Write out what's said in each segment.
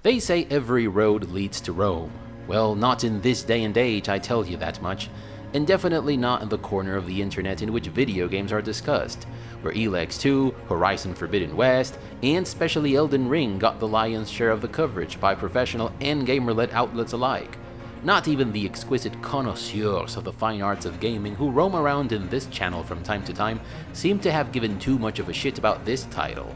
They say every road leads to Rome. Well, not in this day and age, I tell you that much. And definitely not in the corner of the internet in which video games are discussed, where Elex 2, Horizon Forbidden West, and especially Elden Ring got the lion's share of the coverage by professional and gamer-led outlets alike. Not even the exquisite connoisseurs of the fine arts of gaming who roam around in this channel from time to time seem to have given too much of a shit about this title.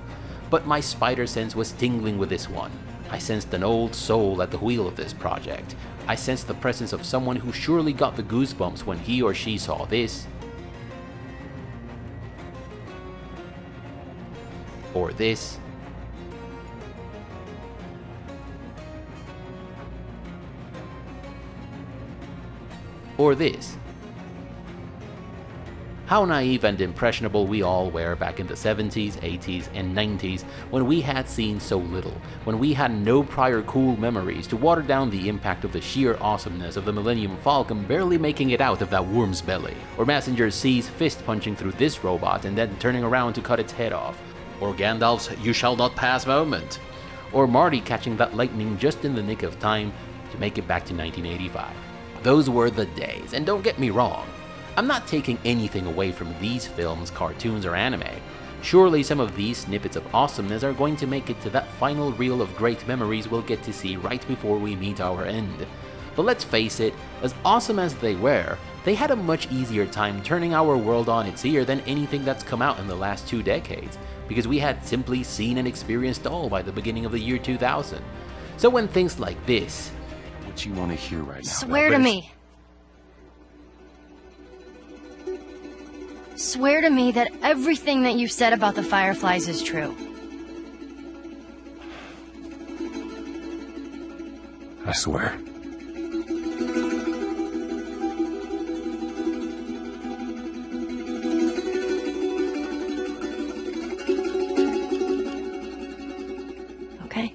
But my spider sense was tingling with this one. I sensed an old soul at the wheel of this project. I sensed the presence of someone who surely got the goosebumps when he or she saw this, or this, or this. How naive and impressionable we all were back in the 70s, 80s, and 90s when we had seen so little, when we had no prior cool memories to water down the impact of the sheer awesomeness of the Millennium Falcon barely making it out of that worm's belly, or Messenger C's fist punching through this robot and then turning around to cut its head off, or Gandalf's "you shall not pass" moment, or Marty catching that lightning just in the nick of time to make it back to 1985. Those were the days, and don't get me wrong, I'm not taking anything away from these films, cartoons, or anime. Surely some of these snippets of awesomeness are going to make it to that final reel of great memories we'll get to see right before we meet our end. But let's face it, as awesome as they were, they had a much easier time turning our world on its ear than anything that's come out in the last 2 decades, because we had simply seen and experienced all by the beginning of the year 2000. So when things like this... What you want to hear right now? Swear to me. Swear to me that everything that you've said about the Fireflies is true. I swear. Okay.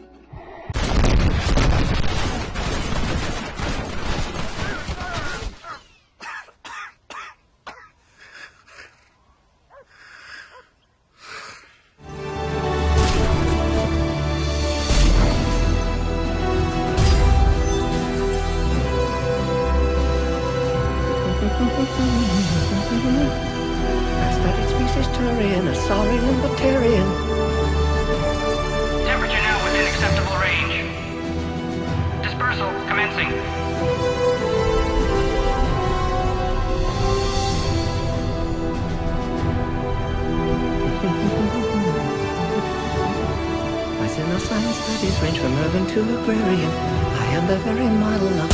I studied species Turian, a sorry libertarian. Temperature now within acceptable range. Dispersal commencing. My science studies range from urban to agrarian. I am the very model of...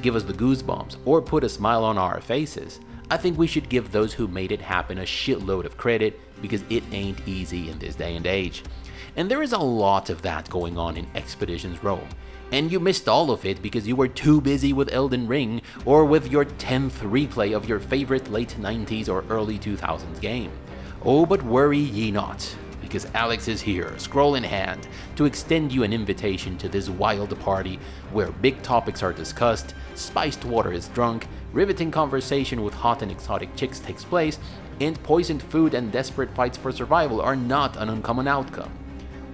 give us the goosebumps, or put a smile on our faces, I think we should give those who made it happen a shitload of credit, because it ain't easy in this day and age. And there is a lot of that going on in Expeditions Rome, and you missed all of it because you were too busy with Elden Ring or with your 10th replay of your favorite late 90s or early 2000s game. Oh, but worry ye not, because Alex is here, scroll in hand, to extend you an invitation to this wild party where big topics are discussed, spiced water is drunk, riveting conversation with hot and exotic chicks takes place, and poisoned food and desperate fights for survival are not an uncommon outcome.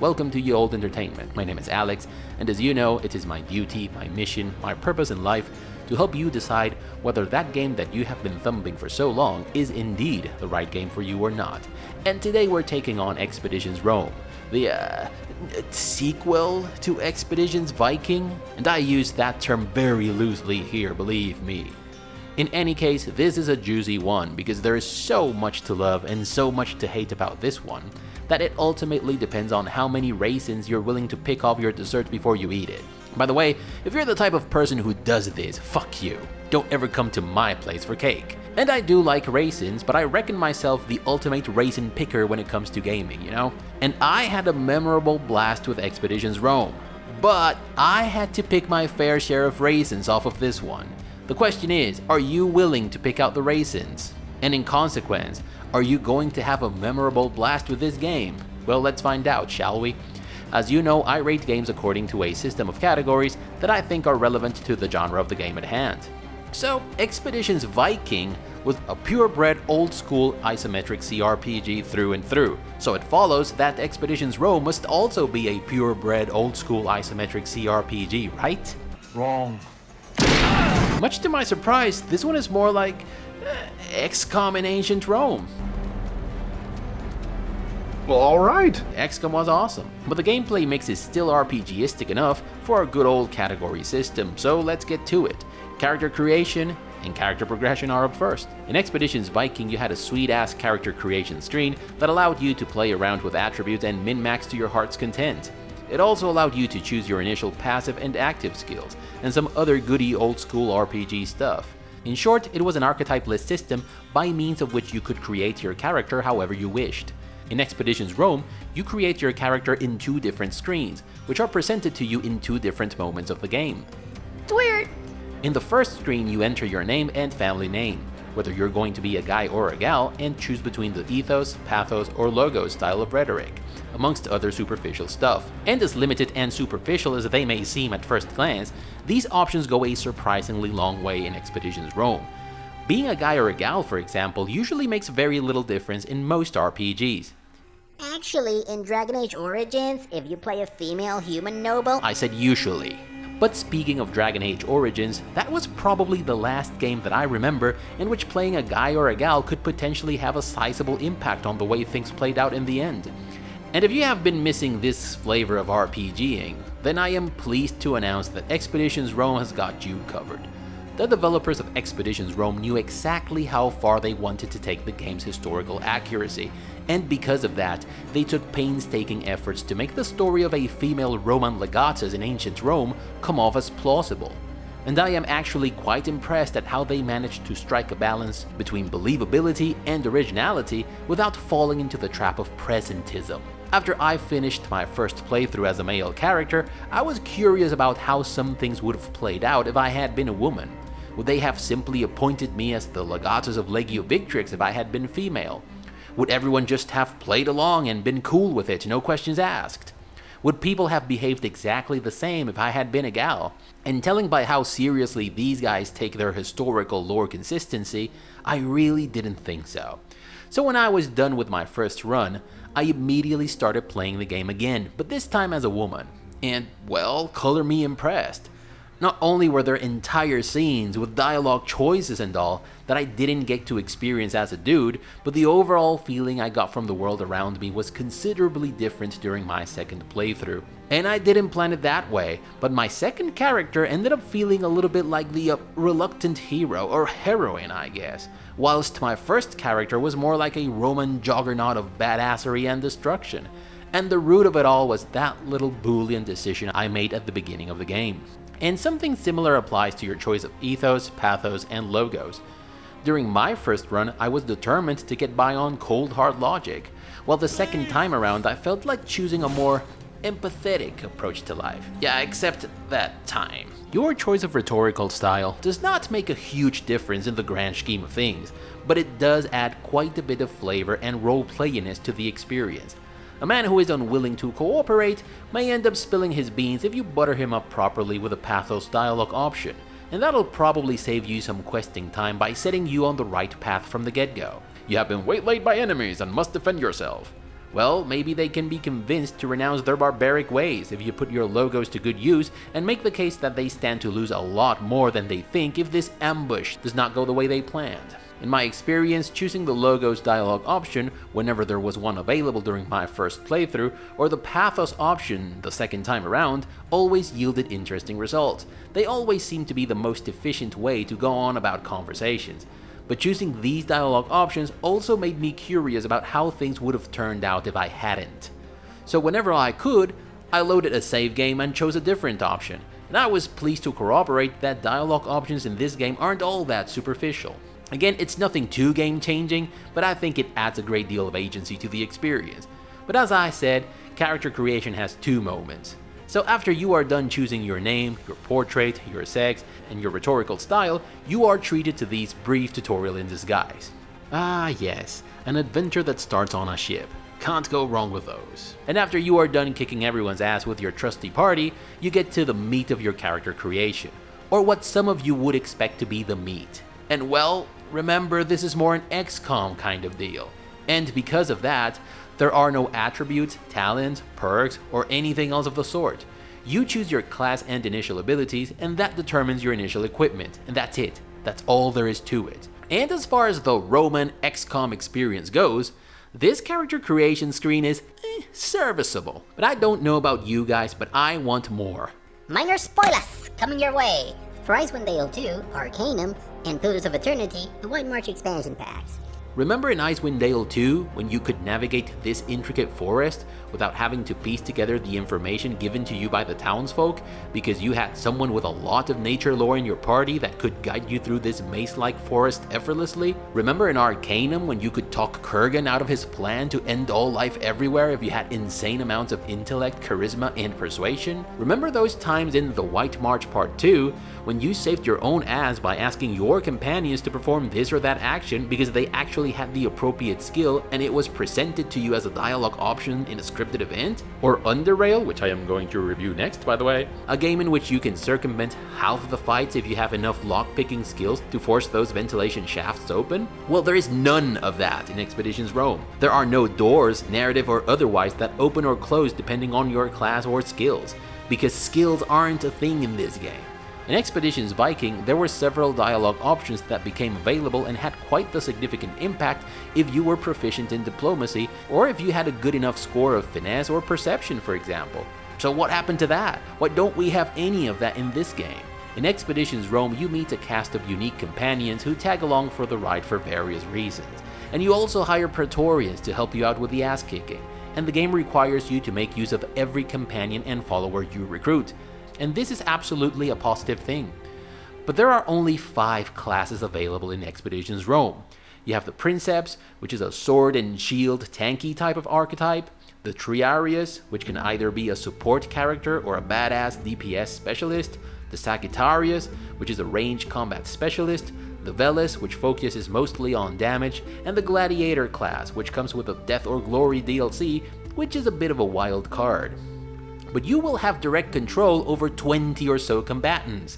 Welcome to Ye Old Entertainment. My name is Alex, and as you know, it is my duty, my mission, my purpose in life to help you decide whether that game that you have been thumping for so long is indeed the right game for you or not. And today we're taking on Expeditions Rome, the sequel to Expeditions Viking, and I use that term very loosely here, believe me. In any case, this is a juicy one because there is so much to love and so much to hate about this one that it ultimately depends on how many raisins you're willing to pick off your dessert before you eat it. By the way, if you're the type of person who does this, fuck you. Don't ever come to my place for cake. And I do like raisins, but I reckon myself the ultimate raisin picker when it comes to gaming, you know? And I had a memorable blast with Expeditions Rome, but I had to pick my fair share of raisins off of this one. The question is, are you willing to pick out the raisins? And in consequence, are you going to have a memorable blast with this game? Well, let's find out, shall we? As you know, I rate games according to a system of categories that I think are relevant to the genre of the game at hand. So, Expeditions Viking was a purebred old-school isometric CRPG through and through, so it follows that Expeditions Rome must also be a purebred old-school isometric CRPG, right? Wrong. Much to my surprise, this one is more like Xcom in ancient Rome. Well, alright. Xcom was awesome, but the gameplay mix is still RPGistic enough for a good old category system, so let's get to it. Character creation and character progression are up first. In Expeditions Viking, you had a sweet-ass character creation screen that allowed you to play around with attributes and min-max to your heart's content. It also allowed you to choose your initial passive and active skills, and some other goody old-school RPG stuff. In short, it was an archetype-less system by means of which you could create your character however you wished. In Expeditions Rome, you create your character in 2 different screens, which are presented to you in 2 different moments of the game. It's weird. In the first screen, you enter your name and family name, whether you're going to be a guy or a gal, and choose between the ethos, pathos, or logos style of rhetoric, amongst other superficial stuff. And as limited and superficial as they may seem at first glance, these options go a surprisingly long way in Expeditions Rome. Being a guy or a gal, for example, usually makes very little difference in most RPGs. Actually, in Dragon Age Origins, if you play a female human noble... I said usually. But speaking of Dragon Age Origins, that was probably the last game that I remember in which playing a guy or a gal could potentially have a sizable impact on the way things played out in the end. And if you have been missing this flavor of RPGing, then I am pleased to announce that Expeditions Rome has got you covered. The developers of Expeditions Rome knew exactly how far they wanted to take the game's historical accuracy, and because of that, they took painstaking efforts to make the story of a female Roman legatus in ancient Rome come off as plausible. And I am actually quite impressed at how they managed to strike a balance between believability and originality without falling into the trap of presentism. After I finished my first playthrough as a male character, I was curious about how some things would have played out if I had been a woman. Would they have simply appointed me as the legatus of Legio Victrix if I had been female? Would everyone just have played along and been cool with it, no questions asked? Would people have behaved exactly the same if I had been a gal? And telling by how seriously these guys take their historical lore consistency, I really didn't think so. So when I was done with my first run, I immediately started playing the game again, but this time as a woman. And, well, color me impressed. Not only were there entire scenes with dialogue choices and all that I didn't get to experience as a dude, but the overall feeling I got from the world around me was considerably different during my second playthrough. And I didn't plan it that way, but my second character ended up feeling a little bit like the reluctant hero, or heroine I guess, whilst my first character was more like a Roman juggernaut of badassery and destruction. And the root of it all was that little Boolean decision I made at the beginning of the game. And something similar applies to your choice of ethos, pathos, and logos. During my first run, I was determined to get by on cold hard logic, while the second time around I felt like choosing a more empathetic approach to life. Yeah, except that time. Your choice of rhetorical style does not make a huge difference in the grand scheme of things, but it does add quite a bit of flavor and role-playiness to the experience. A man who is unwilling to cooperate may end up spilling his beans if you butter him up properly with a pathos dialogue option, and that'll probably save you some questing time by setting you on the right path from the get-go. You have been waylaid by enemies and must defend yourself. Well, maybe they can be convinced to renounce their barbaric ways if you put your logos to good use and make the case that they stand to lose a lot more than they think if this ambush does not go the way they planned. In my experience, choosing the logos dialogue option whenever there was one available during my first playthrough, or the pathos option the second time around, always yielded interesting results. They always seemed to be the most efficient way to go on about conversations. But choosing these dialogue options also made me curious about how things would have turned out if I hadn't. So whenever I could, I loaded a save game and chose a different option, and I was pleased to corroborate that dialogue options in this game aren't all that superficial. Again, it's nothing too game-changing, but I think it adds a great deal of agency to the experience. But as I said, character creation has 2 moments. So after you are done choosing your name, your portrait, your sex, and your rhetorical style, you are treated to these brief tutorial in disguise. Ah yes, an adventure that starts on a ship. Can't go wrong with those. And after you are done kicking everyone's ass with your trusty party, you get to the meat of your character creation, or what some of you would expect to be the meat. And well, Remember, this is more an XCOM kind of deal, and because of that, there are no attributes, talents, perks, or anything else of the sort. You choose your class and initial abilities, and that determines your initial equipment, and that's it. That's all there is to it. And as far as the Roman XCOM experience goes, this character creation screen is serviceable. But I don't know about you guys, but I want more. Minor spoilers coming your way. For Icewind Dale 2, Arcanum, and Pillars of Eternity, the White March expansion packs. Remember in Icewind Dale 2 when you could navigate this intricate forest without having to piece together the information given to you by the townsfolk because you had someone with a lot of nature lore in your party that could guide you through this maze-like forest effortlessly? Remember in Arcanum when you could talk Kurgan out of his plan to end all life everywhere if you had insane amounts of intellect, charisma, and persuasion? Remember those times in The White March Part 2 when you saved your own ass by asking your companions to perform this or that action because they actually had the appropriate skill and it was presented to you as a dialogue option in a scripted event? Or Underrail, which I am going to review next by the way, a game in which you can circumvent half of the fights if you have enough lockpicking skills to force those ventilation shafts open? Well, there is none of that in Expeditions Rome. There are no doors, narrative or otherwise, that open or close depending on your class or skills, because skills aren't a thing in this game. In Expeditions Viking, there were several dialogue options that became available and had quite the significant impact if you were proficient in diplomacy, or if you had a good enough score of finesse or perception, for example. So what happened to that? Why don't we have any of that in this game? In Expeditions Rome, you meet a cast of unique companions who tag along for the ride for various reasons. And you also hire Praetorians to help you out with the ass kicking. And the game requires you to make use of every companion and follower you recruit. And this is absolutely a positive thing. But there are only 5 classes available in Expeditions Rome. You have the Princeps, which is a sword and shield tanky type of archetype, the Triarius, which can either be a support character or a badass DPS specialist, the Sagittarius, which is a range combat specialist, the Veles, which focuses mostly on damage, and the Gladiator class, which comes with a Death or Glory DLC, which is a bit of a wild card. But you will have direct control over 20 or so combatants,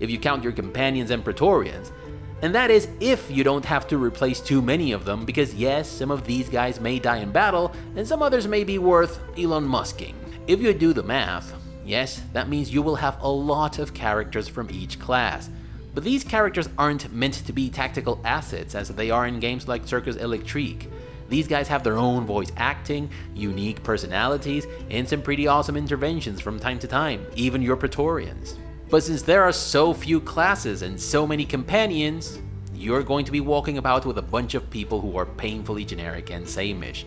if you count your companions and Praetorians. And that is if you don't have to replace too many of them, because yes, some of these guys may die in battle, and some others may be worth Elon Musking. If you do the math, yes, that means you will have a lot of characters from each class. But these characters aren't meant to be tactical assets as they are in games like Circus Electrique. These guys have their own voice acting, unique personalities, and some pretty awesome interventions from time to time, even your Praetorians. But since there are so few classes and so many companions, you're going to be walking about with a bunch of people who are painfully generic and same-ish.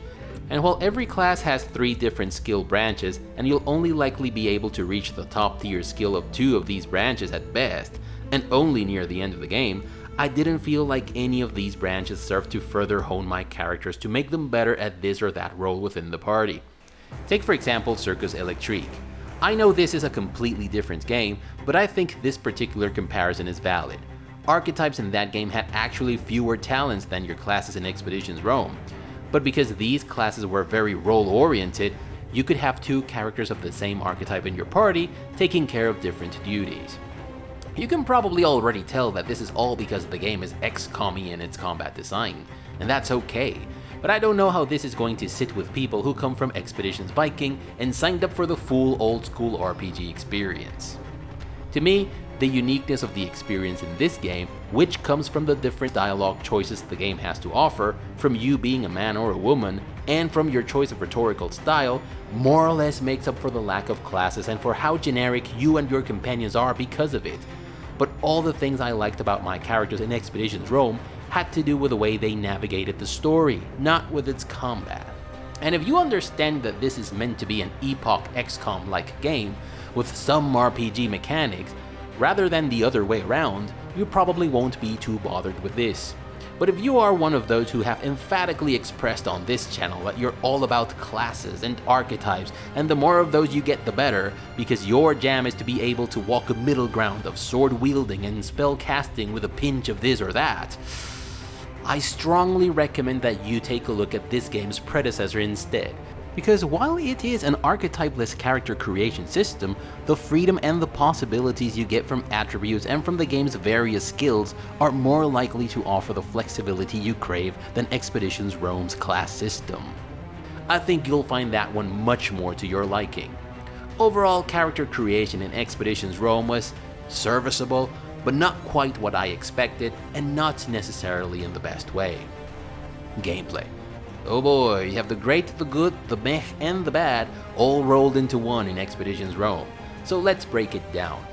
And while every class has 3 different skill branches, and you'll only likely be able to reach the top tier skill of 2 of these branches at best, and only near the end of the game, I didn't feel like any of these branches served to further hone my characters to make them better at this or that role within the party. Take for example Circus Electrique. I know this is a completely different game, but I think this particular comparison is valid. Archetypes in that game had actually fewer talents than your classes in Expeditions Rome. But because these classes were very role-oriented, you could have 2 characters of the same archetype in your party taking care of different duties. You can probably already tell that this is all because the game is XCOM-y in its combat design, and that's okay, but I don't know how this is going to sit with people who come from Expeditions Viking and signed up for the full old-school RPG experience. To me, the uniqueness of the experience in this game, which comes from the different dialogue choices the game has to offer, from you being a man or a woman, and from your choice of rhetorical style, more or less makes up for the lack of classes and for how generic you and your companions are because of it. But all the things I liked about my characters in Expeditions Rome had to do with the way they navigated the story, not with its combat. And if you understand that this is meant to be an Epoch XCOM-like game with some RPG mechanics, rather than the other way around, you probably won't be too bothered with this. But if you are one of those who have emphatically expressed on this channel that you're all about classes and archetypes, and the more of those you get the better, because your jam is to be able to walk a middle ground of sword wielding and spell casting with a pinch of this or that, I strongly recommend that you take a look at this game's predecessor instead, Because while it is an archetypeless character creation system, the freedom and the possibilities you get from attributes and from the game's various skills are more likely to offer the flexibility you crave than Expeditions Rome's class system. I think you'll find that one much more to your liking. Overall, character creation in Expeditions Rome was serviceable, but not quite what I expected, and not necessarily in the best way. Gameplay. Oh boy, you have the great, the good, the meh, and the bad all rolled into one in Expeditions Rome. So let's break it down.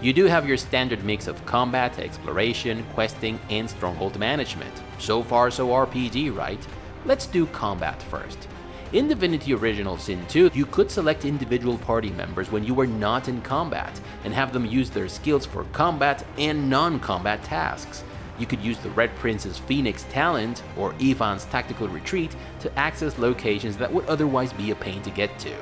You do have your standard mix of combat, exploration, questing, and stronghold management. So far so RPG, right? Let's do combat first. In Divinity Original Sin 2, you could select individual party members when you were not in combat, and have them use their skills for combat and non-combat tasks. You could use the Red Prince's Phoenix talent, or Aaaand's Tactical Retreat, to access locations that would otherwise be a pain to get to.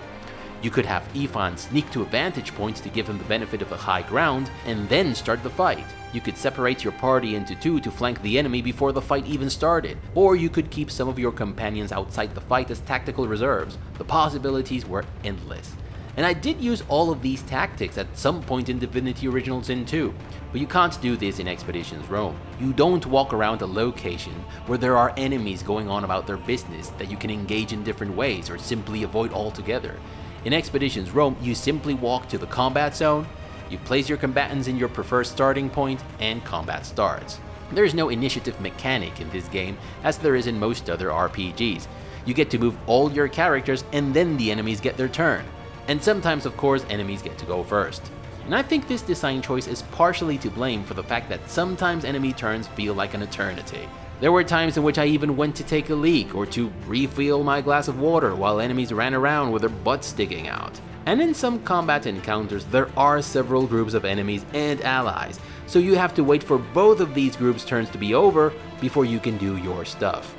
You could have Aaaand sneak to a vantage point to give him the benefit of the high ground, and then start the fight. You could separate your party into two to flank the enemy before the fight even started, or you could keep some of your companions outside the fight as tactical reserves. The possibilities were endless. And I did use all of these tactics at some point in Divinity Original Sin 2, but you can't do this in Expeditions Rome. You don't walk around a location where there are enemies going on about their business that you can engage in different ways or simply avoid altogether. In Expeditions Rome, you simply walk to the combat zone, you place your combatants in your preferred starting point, and combat starts. There is no initiative mechanic in this game as there is in most other RPGs. You get to move all your characters and then the enemies get their turn. And sometimes, of course, enemies get to go first. And I think this design choice is partially to blame for the fact that sometimes enemy turns feel like an eternity. There were times in which I even went to take a leak or to refill my glass of water while enemies ran around with their butts sticking out. And in some combat encounters, there are several groups of enemies and allies, so you have to wait for both of these groups' turns to be over before you can do your stuff.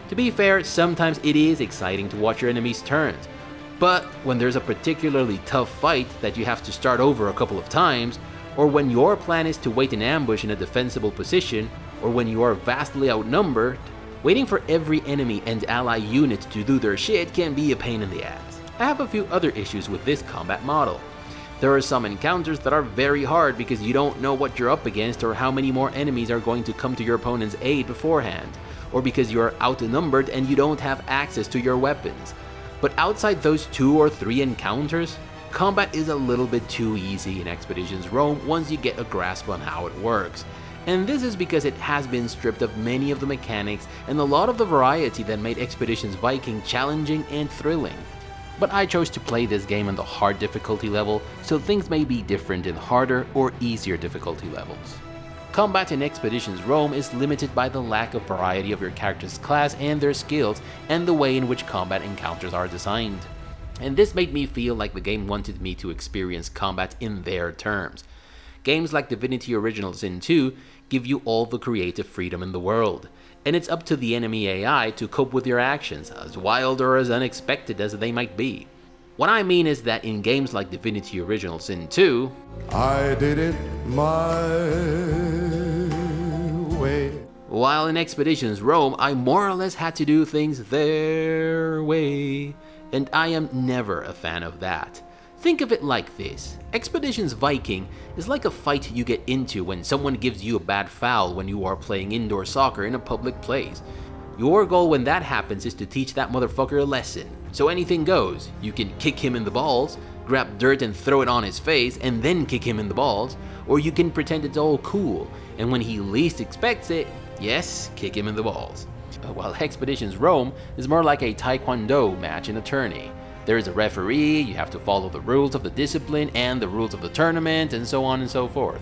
To be fair, sometimes it is exciting to watch your enemies' turns, but when there's a particularly tough fight that you have to start over a couple of times, or when your plan is to wait in ambush in a defensible position, or when you are vastly outnumbered, waiting for every enemy and ally unit to do their shit can be a pain in the ass. I have a few other issues with this combat model. There are some encounters that are very hard because you don't know what you're up against or how many more enemies are going to come to your opponent's aid beforehand, or because you are outnumbered and you don't have access to your weapons. But outside those 2 or 3 encounters, combat is a little bit too easy in Expeditions Rome once you get a grasp on how it works. And this is because it has been stripped of many of the mechanics and a lot of the variety that made Expeditions Viking challenging and thrilling. But I chose to play this game on the hard difficulty level, so things may be different in harder or easier difficulty levels. Combat in Expeditions Rome is limited by the lack of variety of your character's class and their skills, and the way in which combat encounters are designed. And this made me feel like the game wanted me to experience combat in their terms. Games like Divinity Original Sin 2 give you all the creative freedom in the world, and it's up to the enemy AI to cope with your actions, as wild or as unexpected as they might be. What I mean is that in games like Divinity Original Sin 2, I did it my way. While in Expeditions Rome, I more or less had to do things their way, and I am never a fan of that. Think of it like this: Expeditions Viking is like a fight you get into when someone gives you a bad foul when you are playing indoor soccer in a public place. Your goal when that happens is to teach that motherfucker a lesson. So anything goes. You can kick him in the balls, grab dirt and throw it on his face, and then kick him in the balls, or you can pretend it's all cool, and when he least expects it, yes, kick him in the balls. While Expeditions Rome is more like a taekwondo match in a tourney. There is a referee, you have to follow the rules of the discipline and the rules of the tournament, and so on and so forth.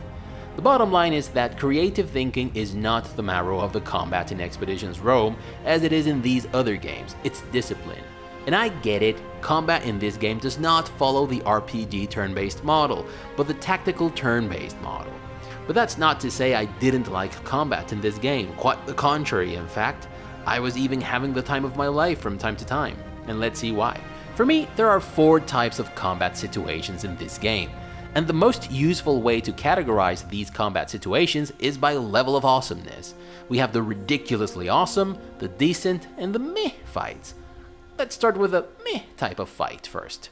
The bottom line is that creative thinking is not the marrow of the combat in Expeditions Rome, as it is in these other games. It's discipline. And I get it, combat in this game does not follow the RPG turn-based model, but the tactical turn-based model. But that's not to say I didn't like combat in this game, quite the contrary in fact. I was even having the time of my life from time to time, and let's see why. For me, there are 4 types of combat situations in this game, and the most useful way to categorize these combat situations is by level of awesomeness. We have the ridiculously awesome, the decent, and the meh fights. let's start with a meh type of fight first.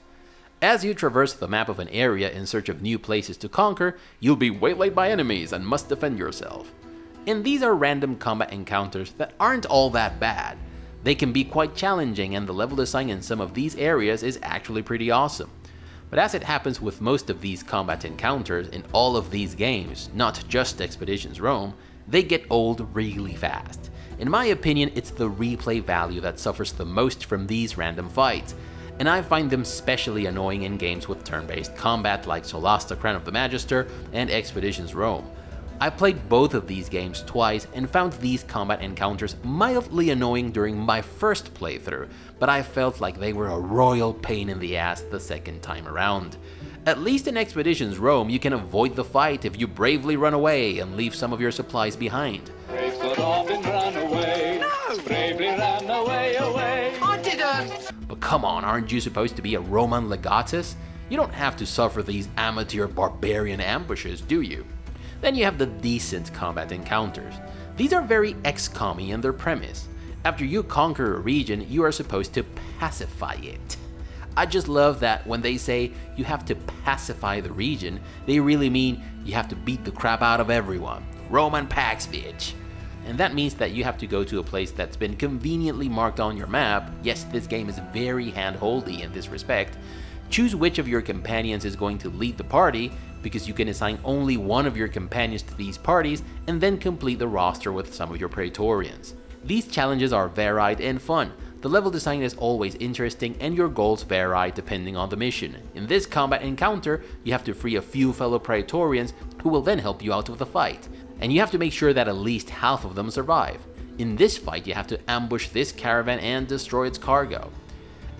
As you traverse the map of an area in search of new places to conquer, you'll be waylaid by enemies and must defend yourself. And these are random combat encounters that aren't all that bad. They can be quite challenging, and the level design in some of these areas is actually pretty awesome. But as it happens with most of these combat encounters in all of these games, not just Expeditions Rome, they get old really fast. In my opinion, it's the replay value that suffers the most from these random fights, and I find them especially annoying in games with turn-based combat like Solasta Crown of the Magister and Expeditions Rome. I played both of these games twice and found these combat encounters mildly annoying during my first playthrough, but I felt like they were a royal pain in the ass the second time around. At least in Expeditions Rome, you can avoid the fight if you bravely run away and leave some of your supplies behind. Brave Sir Robin ran away. No! Bravely ran away. I didn't! But come on, aren't you supposed to be a Roman legatus? You don't have to suffer these amateur barbarian ambushes, do you? Then you have the decent combat encounters. These are very Xcom-y in their premise. After you conquer a region, you are supposed to pacify it. I just love that when they say you have to pacify the region, they really mean you have to beat the crap out of everyone. Roman Pax, bitch. And that means that you have to go to a place that's been conveniently marked on your map. Yes, this game is very hand-holdy in this respect. Choose which of your companions is going to lead the party, because you can assign only one of your companions to these parties and then complete the roster with some of your Praetorians. These challenges are varied and fun. The level design is always interesting and your goals vary depending on the mission. In this combat encounter, you have to free a few fellow Praetorians who will then help you out of the fight, and you have to make sure that at least half of them survive. In this fight, you have to ambush this caravan and destroy its cargo.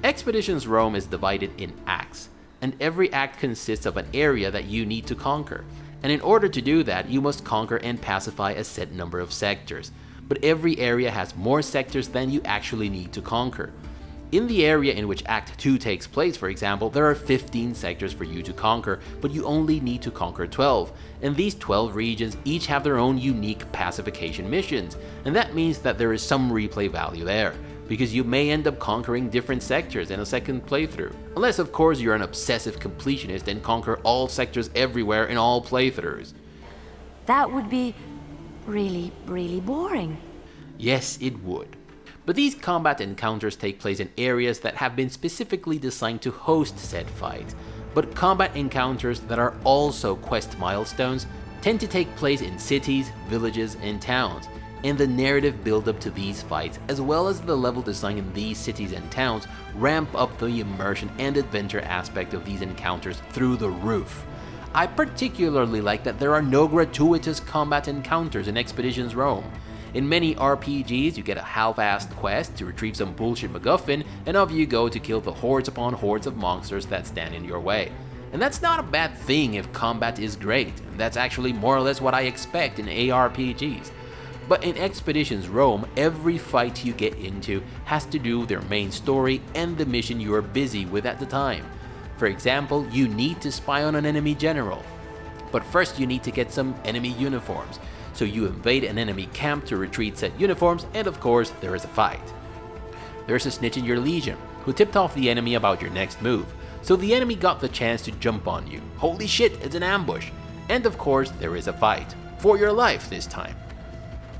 Expeditions Rome is divided in acts, and every act consists of an area that you need to conquer. And in order to do that, you must conquer and pacify a set number of sectors. But every area has more sectors than you actually need to conquer. In the area in which Act 2 takes place, for example, there are 15 sectors for you to conquer, but you only need to conquer 12. And these 12 regions each have their own unique pacification missions, and that means that there is some replay value there, because you may end up conquering different sectors in a second playthrough. Unless of course you're an obsessive completionist and conquer all sectors everywhere in all playthroughs. That would be really, really boring. Yes, it would. But these combat encounters take place in areas that have been specifically designed to host said fights. But combat encounters that are also quest milestones tend to take place in cities, villages, and towns. And the narrative build-up to these fights, as well as the level design in these cities and towns, ramp up the immersion and adventure aspect of these encounters through the roof. I particularly like that there are no gratuitous combat encounters in Expeditions Rome. In many RPGs, you get a half-assed quest to retrieve some bullshit MacGuffin, and off you go to kill the hordes upon hordes of monsters that stand in your way. And that's not a bad thing if combat is great, and that's actually more or less what I expect in ARPGs. But in Expeditions Rome, every fight you get into has to do with their main story and the mission you are busy with at the time. For example, you need to spy on an enemy general. But first you need to get some enemy uniforms. So you invade an enemy camp to retrieve said uniforms, and of course, there is a fight. There's a snitch in your legion, who tipped off the enemy about your next move. So the enemy got the chance to jump on you. Holy shit, it's an ambush. And of course, there is a fight. For your life this time.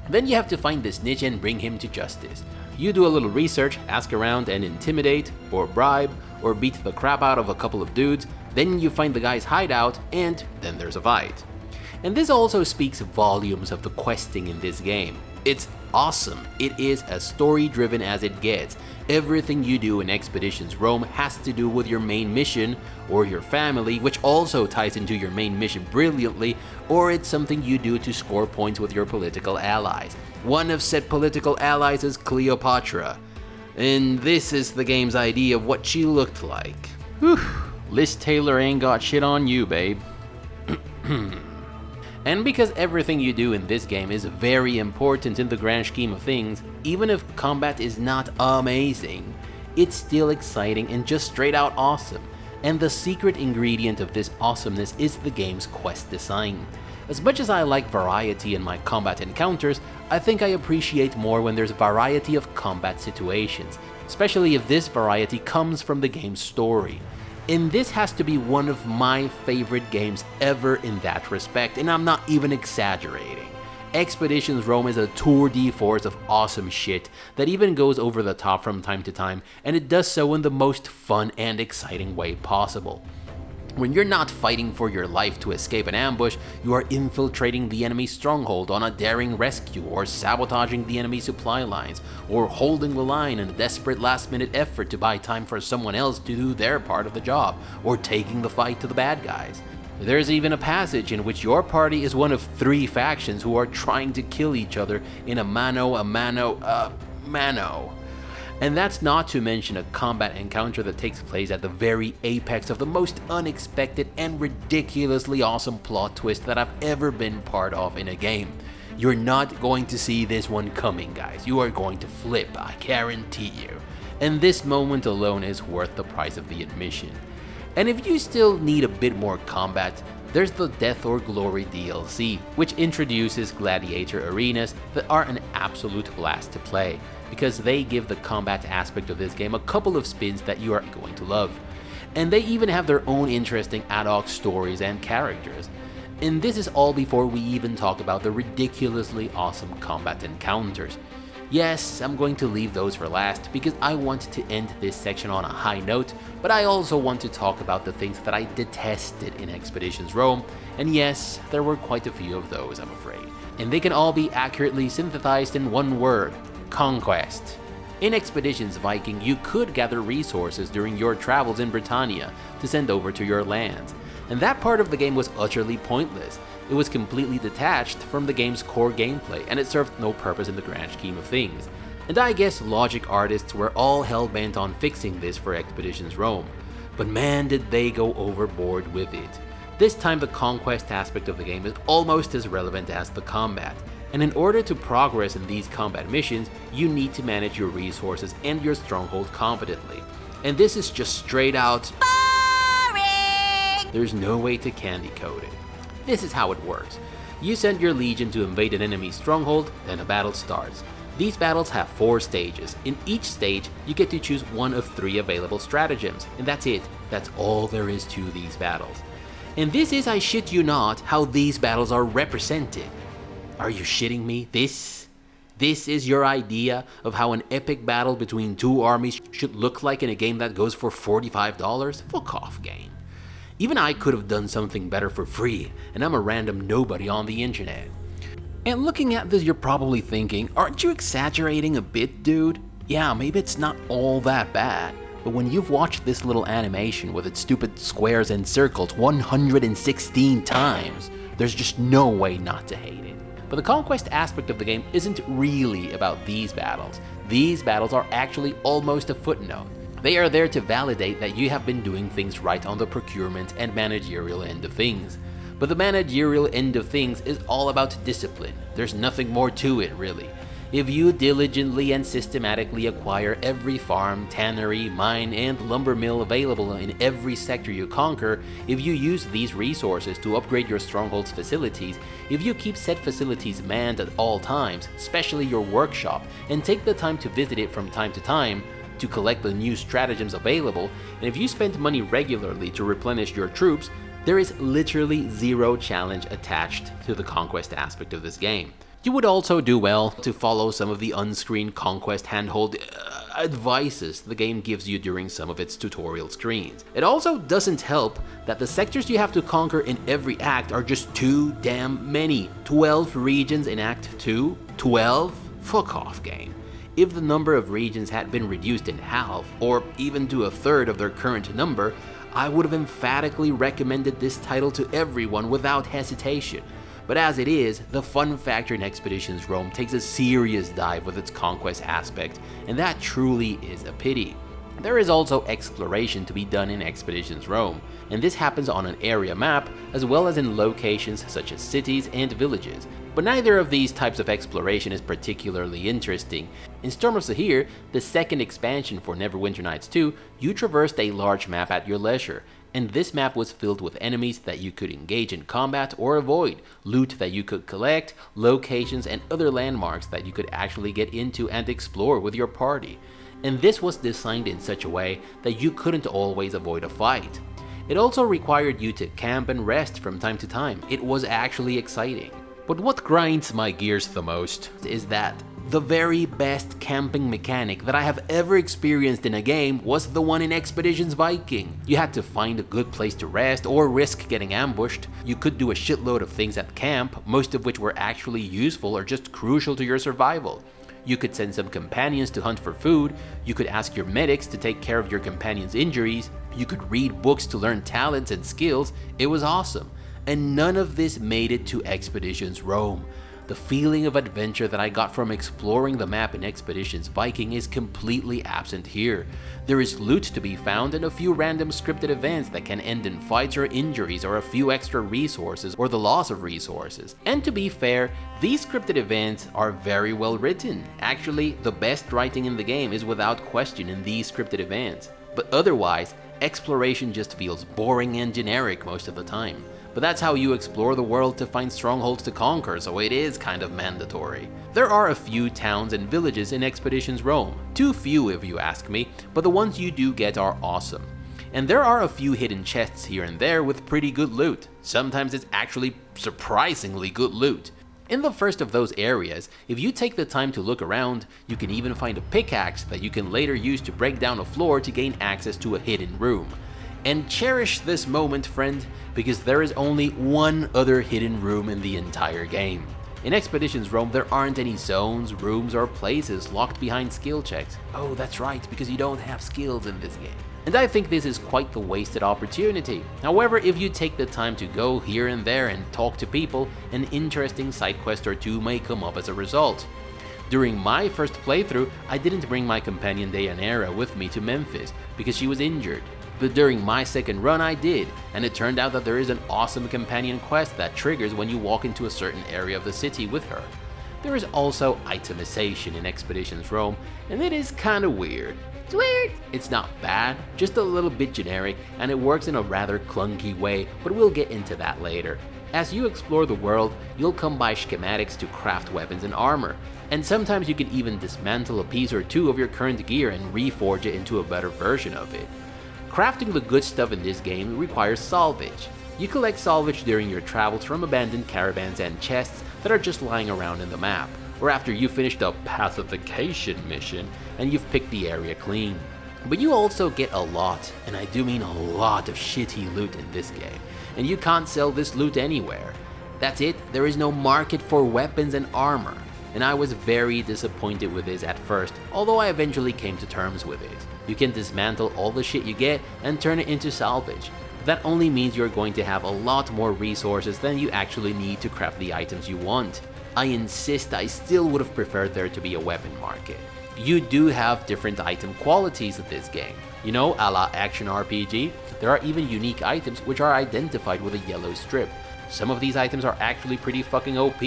Then you have to find the snitch and bring him to justice. You do a little research, ask around and intimidate, or bribe, or beat the crap out of a couple of dudes, then you find the guy's hideout, and then there's a fight. And this also speaks volumes of the questing in this game. It's awesome. It is as story-driven as it gets. Everything you do in Expeditions Rome has to do with your main mission, or your family, which also ties into your main mission brilliantly, or it's something you do to score points with your political allies. One of said political allies is Cleopatra. And this is the game's idea of what she looked like. Whew. Liz Taylor ain't got shit on you, babe. And because everything you do in this game is very important in the grand scheme of things, even if combat is not amazing, it's still exciting and just straight out awesome. And the secret ingredient of this awesomeness is the game's quest design. As much as I like variety in my combat encounters, I think I appreciate more when there's variety of combat situations. especially if this variety comes from the game's story. And this has to be one of my favorite games ever in that respect, and I'm not even exaggerating. Expeditions Rome is a tour de force of awesome shit that even goes over the top from time to time, and it does so in the most fun and exciting way possible. When you're not fighting for your life to escape an ambush, you are infiltrating the enemy stronghold on a daring rescue, or sabotaging the enemy supply lines, or holding the line in a desperate last-minute effort to buy time for someone else to do their part of the job, or taking the fight to the bad guys. There's even a passage in which your party is one of 3 factions who are trying to kill each other in a mano. And that's not to mention a combat encounter that takes place at the very apex of the most unexpected and ridiculously awesome plot twist that I've ever been part of in a game. You're not going to see this one coming, guys. You are going to flip, I guarantee you. And this moment alone is worth the price of the admission. And if you still need a bit more combat, there's the Death or Glory DLC, which introduces gladiator arenas that are an absolute blast to play, because they give the combat aspect of this game a couple of spins that you are going to love. And they even have their own interesting ad hoc stories and characters. And this is all before we even talk about the ridiculously awesome combat encounters. Yes, I'm going to leave those for last because I want to end this section on a high note, but I also want to talk about the things that I detested in Expeditions Rome, and yes, there were quite a few of those, I'm afraid. And they can all be accurately synthesized in one word: conquest. In Expeditions Viking, you could gather resources during your travels in Britannia to send over to your lands, and that part of the game was utterly pointless. It was completely detached from the game's core gameplay, and it served no purpose in the grand scheme of things. And I guess logic artists were all hell-bent on fixing this for Expeditions Rome, but man did they go overboard with it. This time the conquest aspect of the game is almost as relevant as the combat, and in order to progress in these combat missions, you need to manage your resources and your stronghold competently. And this is just straight out boring! There's no way to candy code it. This is how it works. You send your legion to invade an enemy stronghold, then a battle starts. These battles have 4 stages. In each stage, you get to choose one of 3 available stratagems, and that's it. That's all there is to these battles. And this is, I shit you not, how these battles are represented. Are you shitting me? This is your idea of how an epic battle between 2 armies should look like in a game that goes for $45? Fuck off, game. Even I could have done something better for free, and I'm a random nobody on the internet. And looking at this, you're probably thinking, aren't you exaggerating a bit, dude? Yeah, maybe it's not all that bad, but when you've watched this little animation with its stupid squares and circles 116 times, there's just no way not to hate it. But the conquest aspect of the game isn't really about these battles. These battles are actually almost a footnote. They are there to validate that you have been doing things right on the procurement and managerial end of things. But the managerial end of things is all about discipline. There's nothing more to it, really. If you diligently and systematically acquire every farm, tannery, mine, and lumber mill available in every sector you conquer, if you use these resources to upgrade your stronghold's facilities, if you keep said facilities manned at all times, especially your workshop, and take the time to visit it from time to time, to collect the new stratagems available, and if you spend money regularly to replenish your troops, there is literally zero challenge attached to the conquest aspect of this game. You would also do well to follow some of the unscreened conquest handhold advices the game gives you during some of its tutorial screens. It also doesn't help that the sectors you have to conquer in every act are just too damn many. 12 regions in Act 2? 12? Fuck off, game. If the number of regions had been reduced in half, or even to a third of their current number, I would have emphatically recommended this title to everyone without hesitation. But as it is, the fun factor in Expeditions Rome takes a serious dive with its conquest aspect, and that truly is a pity. There is also exploration to be done in Expeditions Rome, and this happens on an area map as well as in locations such as cities and villages. But neither of these types of exploration is particularly interesting. In Storm of Sahir, the second expansion for Neverwinter Nights 2, you traversed a large map at your leisure, and this map was filled with enemies that you could engage in combat or avoid, loot that you could collect, locations and other landmarks that you could actually get into and explore with your party. and this was designed in such a way that you couldn't always avoid a fight. It also required you to camp and rest from time to time. It was actually exciting. But what grinds my gears the most is that the very best camping mechanic that I have ever experienced in a game was the one in Expeditions Viking. You had to find a good place to rest or risk getting ambushed. You could do a shitload of things at camp, most of which were actually useful or just crucial to your survival. You could send some companions to hunt for food, you could ask your medics to take care of your companions' injuries, you could read books to learn talents and skills. It was awesome. And none of this made it to Expeditions Rome. The feeling of adventure that I got from exploring the map in Expeditions Viking is completely absent here. There is loot to be found and a few random scripted events that can end in fights or injuries or a few extra resources or the loss of resources. And to be fair, these scripted events are very well written. Actually, the best writing in the game is without question in these scripted events. But otherwise, exploration just feels boring and generic most of the time. But that's how you explore the world to find strongholds to conquer, so it is kind of mandatory. There are a few towns and villages in Expeditions Rome. Too few if you ask me, but the ones you do get are awesome. And there are a few hidden chests here and there with pretty good loot. Sometimes it's actually surprisingly good loot. In the first of those areas, if you take the time to look around, you can even find a pickaxe that you can later use to break down a floor to gain access to a hidden room. And cherish this moment, friend, because there is only one other hidden room in the entire game. In Expeditions Rome, there aren't any zones, rooms, or places locked behind skill checks. Oh, that's right, because you don't have skills in this game. And I think this is quite the wasted opportunity. However, if you take the time to go here and there and talk to people, an interesting side quest or two may come up as a result. During my first playthrough, I didn't bring my companion Deianira with me to Memphis because she was injured. But during my second run I did, and it turned out that there is an awesome companion quest that triggers when you walk into a certain area of the city with her. There is also itemization in Expeditions Rome, and it is kinda weird. It's weird! It's not bad, just a little bit generic, and it works in a rather clunky way, but we'll get into that later. As you explore the world, you'll come by schematics to craft weapons and armor, and sometimes you can even dismantle a piece or two of your current gear and reforge it into a better version of it. Crafting the good stuff in this game requires salvage. You collect salvage during your travels from abandoned caravans and chests that are just lying around in the map, or after you finish the pacification mission and you've picked the area clean. But you also get a lot, and I do mean a lot, of shitty loot in this game, and you can't sell this loot anywhere. That's it, there is no market for weapons and armor, and I was very disappointed with this at first, although I eventually came to terms with it. You can dismantle all the shit you get and turn it into salvage. That only means you're going to have a lot more resources than you actually need to craft the items you want. I insist I still would have preferred there to be a weapon market. You do have different item qualities in this game. You know, a la action RPG, there are even unique items which are identified with a yellow strip. Some of these items are actually pretty fucking OP,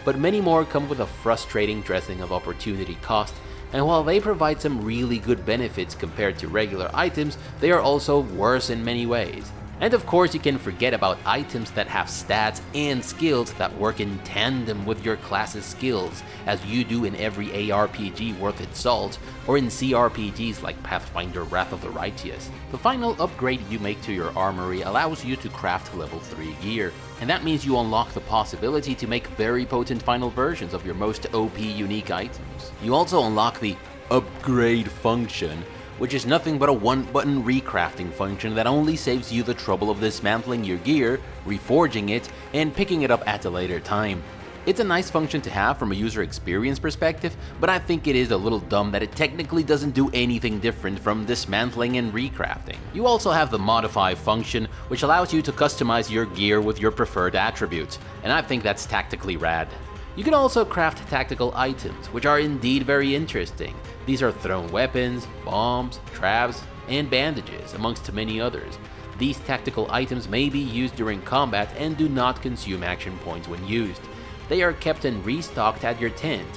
but many more come with a frustrating dressing of opportunity cost, and while they provide some really good benefits compared to regular items, they are also worse in many ways. And of course you can forget about items that have stats and skills that work in tandem with your class's skills, as you do in every ARPG worth its salt, or in CRPGs like Pathfinder Wrath of the Righteous. The final upgrade you make to your armory allows you to craft level 3 gear, and that means you unlock the possibility to make very potent final versions of your most OP unique items. You also unlock the upgrade function, which is nothing but a one-button recrafting function that only saves you the trouble of dismantling your gear, reforging it, and picking it up at a later time. It's a nice function to have from a user experience perspective, but I think it is a little dumb that it technically doesn't do anything different from dismantling and recrafting. You also have the modify function, which allows you to customize your gear with your preferred attributes, and I think that's tactically rad. You can also craft tactical items, which are indeed very interesting. These are thrown weapons, bombs, traps, and bandages, amongst many others. These tactical items may be used during combat and do not consume action points when used. They are kept and restocked at your tent,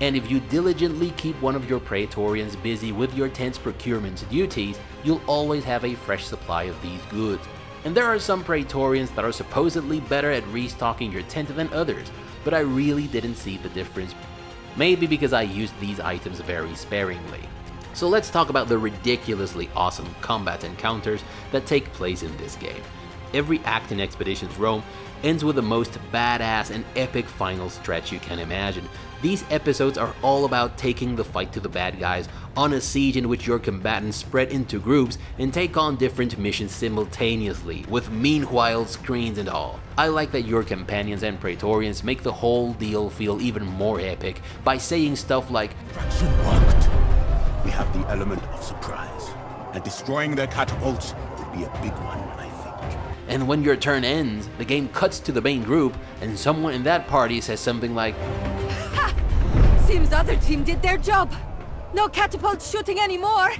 and if you diligently keep one of your Praetorians busy with your tent's procurement duties, you'll always have a fresh supply of these goods. And there are some Praetorians that are supposedly better at restocking your tent than others, but I really didn't see the difference. Maybe because I used these items very sparingly. So let's talk about the ridiculously awesome combat encounters that take place in this game. Every act in Expeditions Rome ends with the most badass and epic final stretch you can imagine. These episodes are all about taking the fight to the bad guys on a siege in which your combatants spread into groups and take on different missions simultaneously, with meanwhile screens and all. I like that your companions and Praetorians make the whole deal feel even more epic by saying stuff like, "Fraction worked. We have the element of surprise, and destroying their catapults would be a big one, I think." And when your turn ends, the game cuts to the main group and someone in that party says something like, "Ha! Seems the other team did their job. No catapult shooting anymore.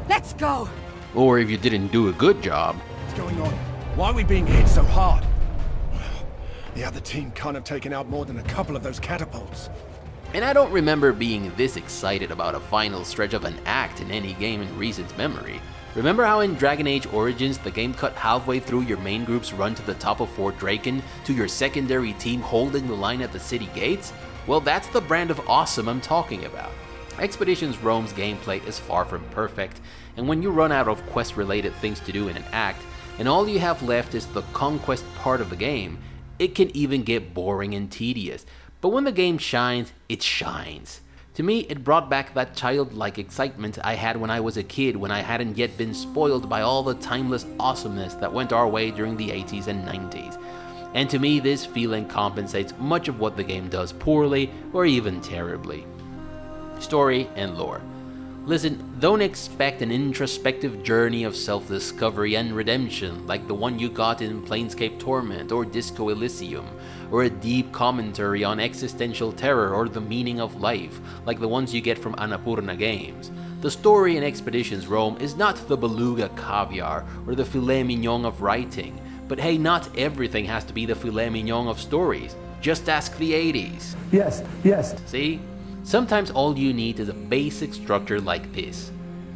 Let's go." Or if you didn't do a good job, "What's going on? Why are we being hit so hard? The other team can't have taken out more than a couple of those catapults." And I don't remember being this excited about a final stretch of an act in any game in recent memory. Remember how in Dragon Age Origins the game cut halfway through your main group's run to the top of Fort Draken to your secondary team holding the line at the city gates? Well, that's the brand of awesome I'm talking about. Expeditions Rome's gameplay is far from perfect, and when you run out of quest-related things to do in an act, and all you have left is the conquest part of the game, it can even get boring and tedious. But when the game shines, it shines. To me, it brought back that childlike excitement I had when I was a kid, when I hadn't yet been spoiled by all the timeless awesomeness that went our way during the 80s and 90s. And to me, this feeling compensates much of what the game does poorly or even terribly. Story and lore. Listen, don't expect an introspective journey of self-discovery and redemption like the one you got in Planescape Torment or Disco Elysium, or a deep commentary on existential terror or the meaning of life like the ones you get from Annapurna Games. The story in Expeditions Rome is not the beluga caviar or the filet mignon of writing, but hey, not everything has to be the filet mignon of stories. Just ask the 80s. Yes. See? Sometimes all you need is a basic structure like this.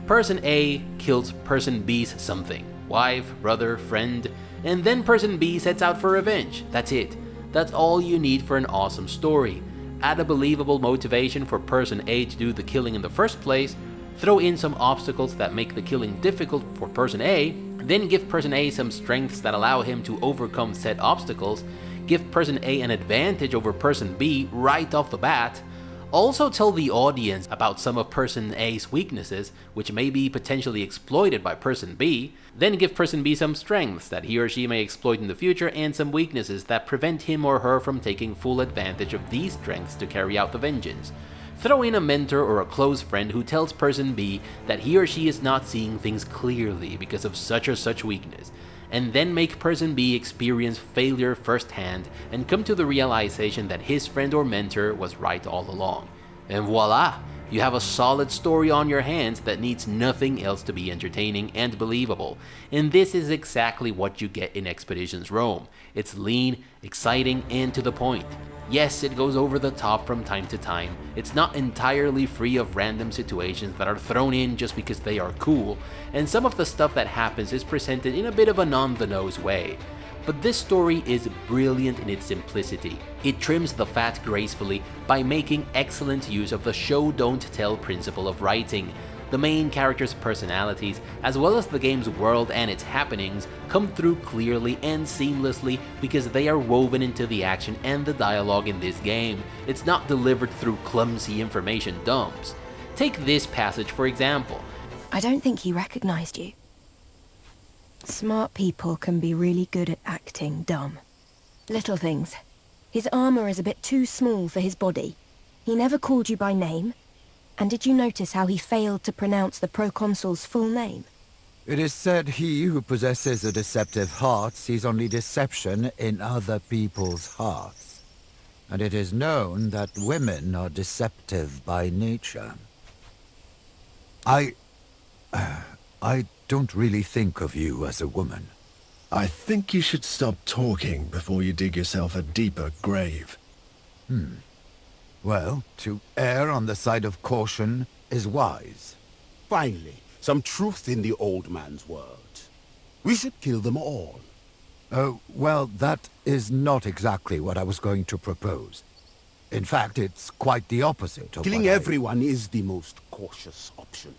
Person A kills Person B's something, wife, brother, friend, and then Person B sets out for revenge. That's it. That's all you need for an awesome story. Add a believable motivation for Person A to do the killing in the first place, throw in some obstacles that make the killing difficult for Person A, then give Person A some strengths that allow him to overcome said obstacles, give Person A an advantage over Person B right off the bat. Also tell the audience about some of Person A's weaknesses, which may be potentially exploited by Person B, then give Person B some strengths that he or she may exploit in the future and some weaknesses that prevent him or her from taking full advantage of these strengths to carry out the vengeance. Throw in a mentor or a close friend who tells Person B that he or she is not seeing things clearly because of such or such weakness, and then make Person B experience failure firsthand and come to the realization that his friend or mentor was right all along. And voila! You have a solid story on your hands that needs nothing else to be entertaining and believable. And this is exactly what you get in Expeditions Rome. It's lean, exciting, and to the point. Yes, it goes over the top from time to time. It's not entirely free of random situations that are thrown in just because they are cool, and some of the stuff that happens is presented in a bit of a on-the-nose way. But this story is brilliant in its simplicity. It trims the fat gracefully by making excellent use of the show-don't-tell principle of writing. The main characters' personalities, as well as the game's world and its happenings, come through clearly and seamlessly because they are woven into the action and the dialogue in this game. It's not delivered through clumsy information dumps. Take this passage for example. I don't think he recognized you. Smart people can be really good at acting dumb. Little things. His armor is a bit too small for his body. He never called you by name. And did you notice how he failed to pronounce the proconsul's full name? It is said he who possesses a deceptive heart sees only deception in other people's hearts. And it is known that women are deceptive by nature. I don't really think of you as a woman. I think you should stop talking before you dig yourself a deeper grave. Well, to err on the side of caution is wise. Finally, some truth in the old man's words. We should kill them all. Oh, well, that is not exactly what I was going to propose. In fact, it's quite the opposite of Killing everyone is the most cautious option.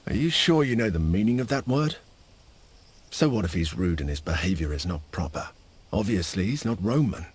Are you sure you know the meaning of that word? So what if he's rude and his behavior is not proper? Obviously, he's not Roman.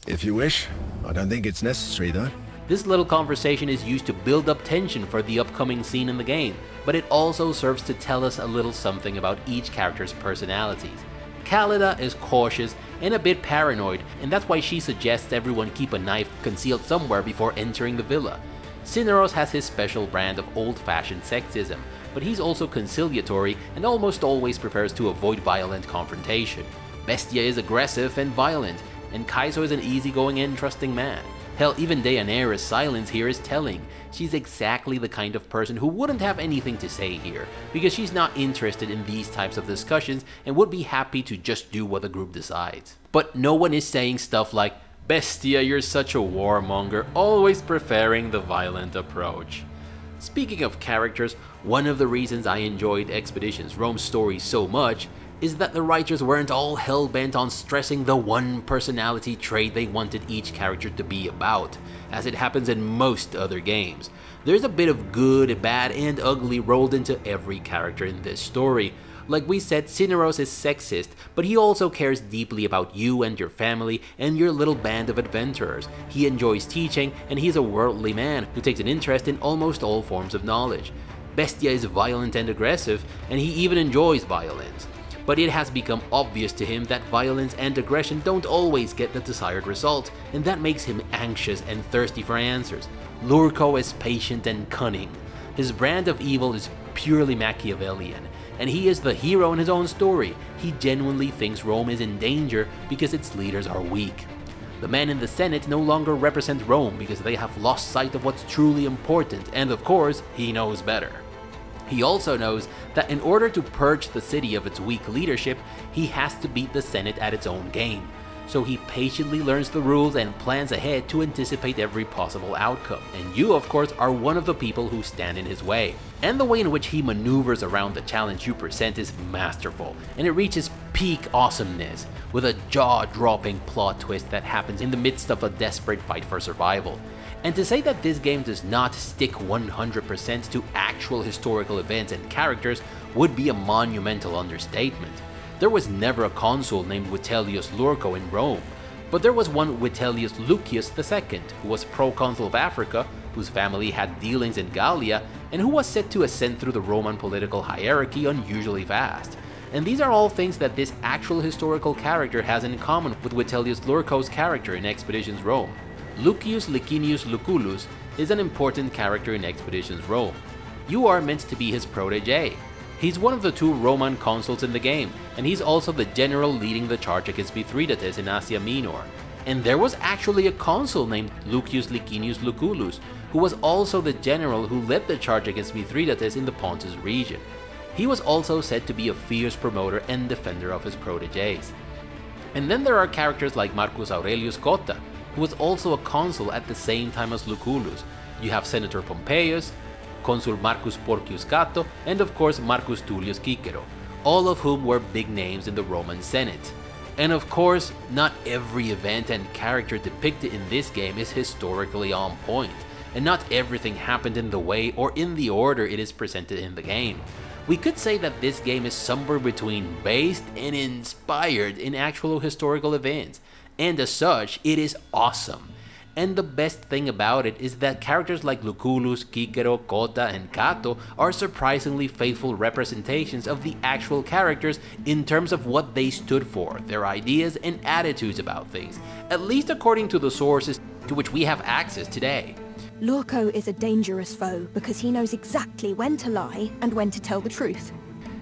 If you wish. I don't think it's necessary, though. This little conversation is used to build up tension for the upcoming scene in the game, but it also serves to tell us a little something about each character's personalities. Callida is cautious and a bit paranoid, and that's why she suggests everyone keep a knife concealed somewhere before entering the villa. Cineros has his special brand of old-fashioned sexism, but he's also conciliatory and almost always prefers to avoid violent confrontation. Bestia is aggressive and violent, and Kaizo is an easygoing and trusting man. Hell, even Deianira's silence here is telling. She's exactly the kind of person who wouldn't have anything to say here, because she's not interested in these types of discussions and would be happy to just do what the group decides. But no one is saying stuff like, "Bestia, you're such a warmonger, always preferring the violent approach." Speaking of characters, one of the reasons I enjoyed Expeditions Rome's story so much is that the writers weren't all hell-bent on stressing the one personality trait they wanted each character to be about, as it happens in most other games. There's a bit of good, bad, and ugly rolled into every character in this story. Like we said, Cineros is sexist, but he also cares deeply about you and your family and your little band of adventurers. He enjoys teaching, and he's a worldly man who takes an interest in almost all forms of knowledge. Bestia is violent and aggressive, and he even enjoys violence. But it has become obvious to him that violence and aggression don't always get the desired result, and that makes him anxious and thirsty for answers. Lurko is patient and cunning. His brand of evil is purely Machiavellian, and he is the hero in his own story. He genuinely thinks Rome is in danger because its leaders are weak. The men in the Senate no longer represent Rome because they have lost sight of what's truly important, and of course, he knows better. He also knows that in order to purge the city of its weak leadership, he has to beat the Senate at its own game. So he patiently learns the rules and plans ahead to anticipate every possible outcome. And you, of course, are one of the people who stand in his way. And the way in which he maneuvers around the challenge you present is masterful, and it reaches peak awesomeness, with a jaw-dropping plot twist that happens in the midst of a desperate fight for survival. And to say that this game does not stick 100% to actual historical events and characters would be a monumental understatement. There was never a consul named Vitellius Lurko in Rome, but there was one Vitellius Lucius II, who was proconsul of Africa, whose family had dealings in Gallia, and who was said to ascend through the Roman political hierarchy unusually fast. And these are all things that this actual historical character has in common with Vitellius Lurko's character in Expeditions Rome. Lucius Licinius Lucullus is an important character in Expeditions Rome. You are meant to be his protege. He's one of the 2 Roman consuls in the game, and he's also the general leading the charge against Mithridates in Asia Minor. And there was actually a consul named Lucius Licinius Lucullus, who was also the general who led the charge against Mithridates in the Pontus region. He was also said to be a fierce promoter and defender of his proteges. And then there are characters like Marcus Aurelius Cotta, who was also a consul at the same time as Lucullus. You have Senator Pompeius, Consul Marcus Porcius Cato, and of course Marcus Tullius Cicero, all of whom were big names in the Roman Senate. And of course, not every event and character depicted in this game is historically on point, and not everything happened in the way or in the order it is presented in the game. We could say that this game is somewhere between based and inspired in actual historical events, and as such, it is awesome. And the best thing about it is that characters like Lucullus, Cicero, Cotta, and Cato are surprisingly faithful representations of the actual characters in terms of what they stood for, their ideas and attitudes about things, at least according to the sources to which we have access today. Lurko is a dangerous foe because he knows exactly when to lie and when to tell the truth.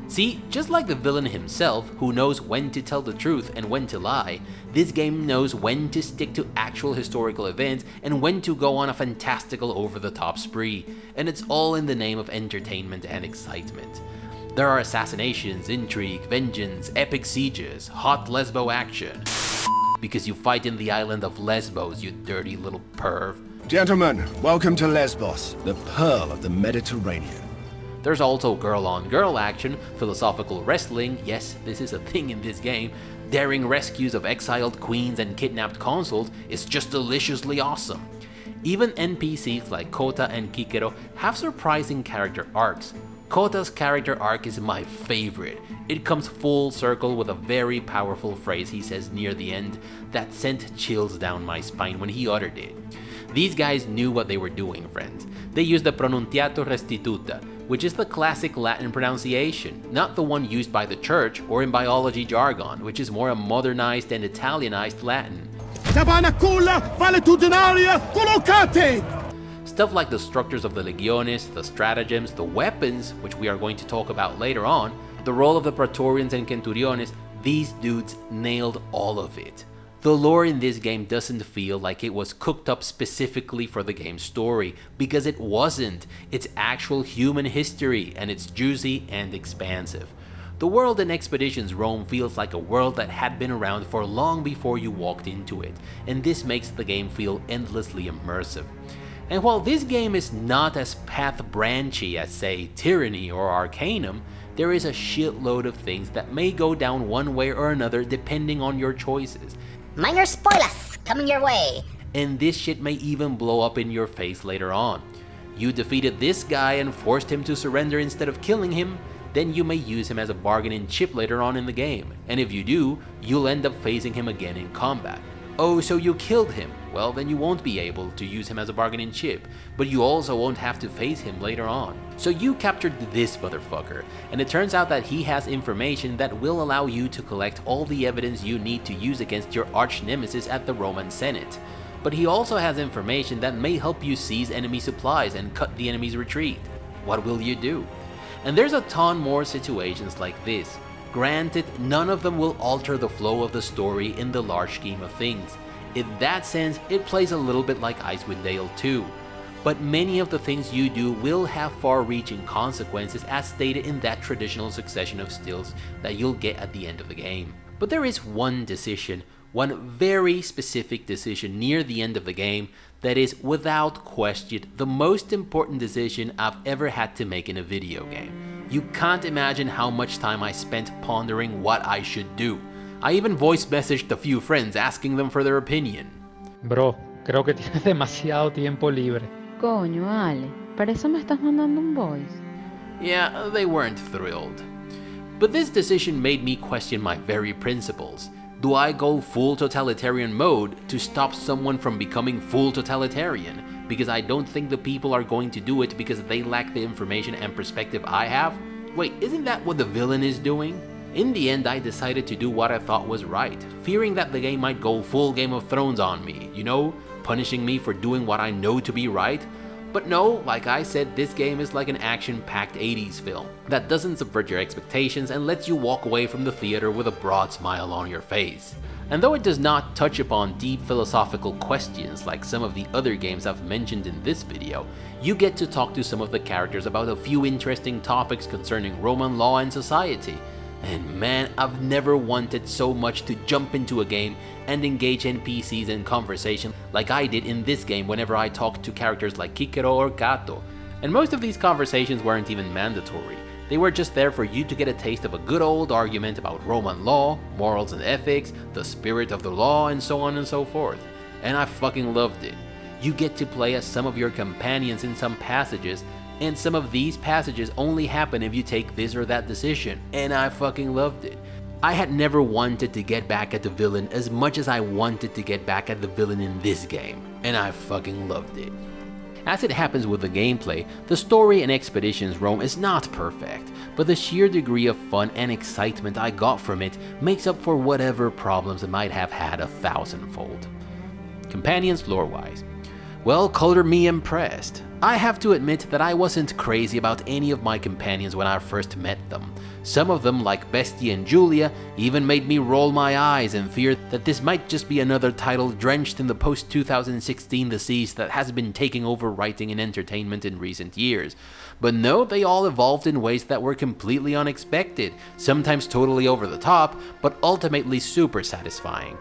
See, just like the villain himself, who knows when to tell the truth and when to lie, this game knows when to stick to actual historical events and when to go on a fantastical over-the-top spree, and it's all in the name of entertainment and excitement. There are assassinations, intrigue, vengeance, epic sieges, hot Lesbo action. Because you fight in the island of Lesbos, you dirty little perv. Gentlemen, welcome to Lesbos, the pearl of the Mediterranean. There's also girl-on-girl action, philosophical wrestling, yes, this is a thing in this game, daring rescues of exiled queens and kidnapped consuls is just deliciously awesome. Even NPCs like Cotta and Cicero have surprising character arcs. Kota's character arc is my favorite. It comes full circle with a very powerful phrase he says near the end that sent chills down my spine when he uttered it. These guys knew what they were doing, friends. They used the pronunciato restituta, which is the classic Latin pronunciation, not the one used by the church or in biology jargon, which is more a modernized and Italianized Latin. Stuff like the structures of the legiones, the stratagems, the weapons, which we are going to talk about later on, the role of the praetorians and centuriones, these dudes nailed all of it. The lore in this game doesn't feel like it was cooked up specifically for the game's story, because it wasn't. It's actual human history, and it's juicy and expansive. The world in Expeditions Rome feels like a world that had been around for long before you walked into it, and this makes the game feel endlessly immersive. And while this game is not as path-branchy as, say, Tyranny or Arcanum, there is a shitload of things that may go down one way or another depending on your choices. Minor spoilers coming your way. And this shit may even blow up in your face later on. You defeated this guy and forced him to surrender instead of killing him, then you may use him as a bargaining chip later on in the game. And if you do, you'll end up facing him again in combat. Oh, so you killed him? Well, then you won't be able to use him as a bargaining chip, but you also won't have to face him later on. So you captured this motherfucker, and it turns out that he has information that will allow you to collect all the evidence you need to use against your arch nemesis at the Roman Senate. But he also has information that may help you seize enemy supplies and cut the enemy's retreat. What will you do? And there's a ton more situations like this. Granted, none of them will alter the flow of the story in the large scheme of things. In that sense, it plays a little bit like Icewind Dale 2. But many of the things you do will have far-reaching consequences as stated in that traditional succession of stills that you'll get at the end of the game. But there is one decision, one very specific decision near the end of the game that is without question the most important decision I've ever had to make in a video game. You can't imagine how much time I spent pondering what I should do. I even voice messaged a few friends asking them for their opinion. Bro, creo que tienes demasiado tiempo libre. Coño, Ale, ¿para eso me estás mandando un voice? Yeah, they weren't thrilled. But this decision made me question my very principles. Do I go full totalitarian mode to stop someone from becoming full totalitarian? Because I don't think the people are going to do it because they lack the information and perspective I have? Wait, isn't that what the villain is doing? In the end, I decided to do what I thought was right, fearing that the game might go full Game of Thrones on me, you know, punishing me for doing what I know to be right. But no, like I said, this game is like an action-packed 80s film that doesn't subvert your expectations and lets you walk away from the theater with a broad smile on your face. And though it does not touch upon deep philosophical questions like some of the other games I've mentioned in this video, you get to talk to some of the characters about a few interesting topics concerning Roman law and society. And man, I've never wanted so much to jump into a game and engage NPCs in conversation like I did in this game whenever I talked to characters like Kikero or Kato. And most of these conversations weren't even mandatory. They were just there for you to get a taste of a good old argument about Roman law, morals and ethics, the spirit of the law, and so on and so forth. And I fucking loved it. You get to play as some of your companions in some passages, and some of these passages only happen if you take this or that decision, and I fucking loved it. I had never wanted to get back at the villain as much as I wanted to get back at the villain in this game, and I fucking loved it. As it happens with the gameplay, the story in Expeditions Rome is not perfect, but the sheer degree of fun and excitement I got from it makes up for whatever problems I might have had 1,000-fold. Companions lore-wise. Well, color me impressed. I have to admit that I wasn't crazy about any of my companions when I first met them. Some of them, like Bestie and Julia, even made me roll my eyes and fear that this might just be another title drenched in the post-2016 disease that has been taking over writing and entertainment in recent years. But no, they all evolved in ways that were completely unexpected, sometimes totally over the top, but ultimately super satisfying.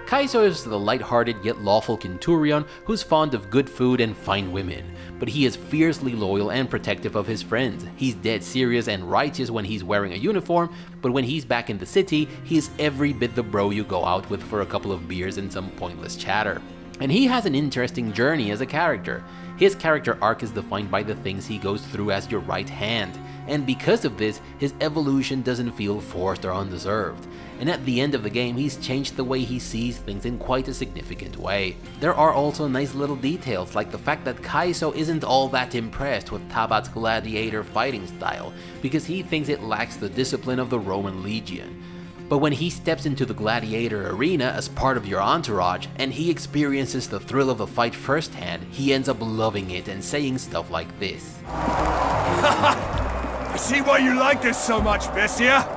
Kaiso is the light-hearted yet lawful Centurion who's fond of good food and fine women, but he is fiercely loyal and protective of his friends. He's dead serious and righteous when he's wearing a uniform, but when he's back in the city, he is every bit the bro you go out with for a couple of beers and some pointless chatter. And he has an interesting journey as a character. His character arc is defined by the things he goes through as your right hand, and because of this, his evolution doesn't feel forced or undeserved. And at the end of the game, he's changed the way he sees things in quite a significant way. There are also nice little details, like the fact that Kaizo isn't all that impressed with Tabat's gladiator fighting style, because he thinks it lacks the discipline of the Roman legion. But when he steps into the gladiator arena as part of your entourage, and he experiences the thrill of the fight firsthand, he ends up loving it and saying stuff like this. I see why you like this so much, Bestia!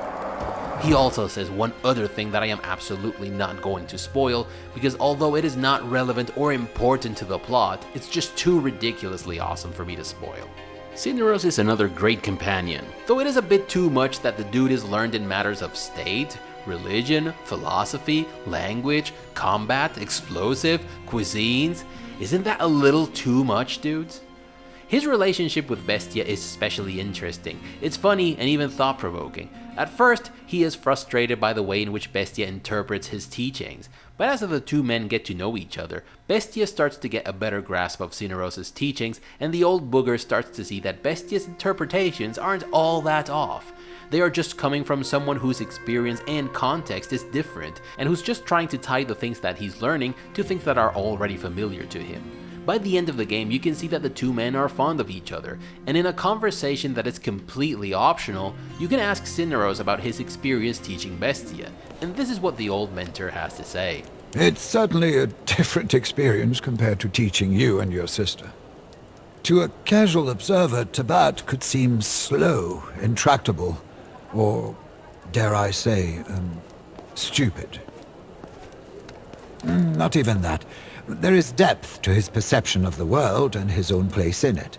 He also says one other thing that I am absolutely not going to spoil, because although it is not relevant or important to the plot, it's just too ridiculously awesome for me to spoil. Cineros is another great companion, though it is a bit too much that the dude is learned in matters of state, religion, philosophy, language, combat, explosive, cuisines. Isn't that a little too much, dudes? His relationship with Bestia is especially interesting. It's funny and even thought-provoking. At first, he is frustrated by the way in which Bestia interprets his teachings, but as the two men get to know each other, Bestia starts to get a better grasp of Cineros' teachings, and the old booger starts to see that Bestia's interpretations aren't all that off. They are just coming from someone whose experience and context is different, and who's just trying to tie the things that he's learning to things that are already familiar to him. By the end of the game, you can see that the two men are fond of each other, and in a conversation that is completely optional, you can ask Cineros about his experience teaching Bestia, and this is what the old mentor has to say. It's certainly a different experience compared to teaching you and your sister. To a casual observer, Tabat could seem slow, intractable, or, dare I say, stupid. Not even that. There is depth to his perception of the world and his own place in it.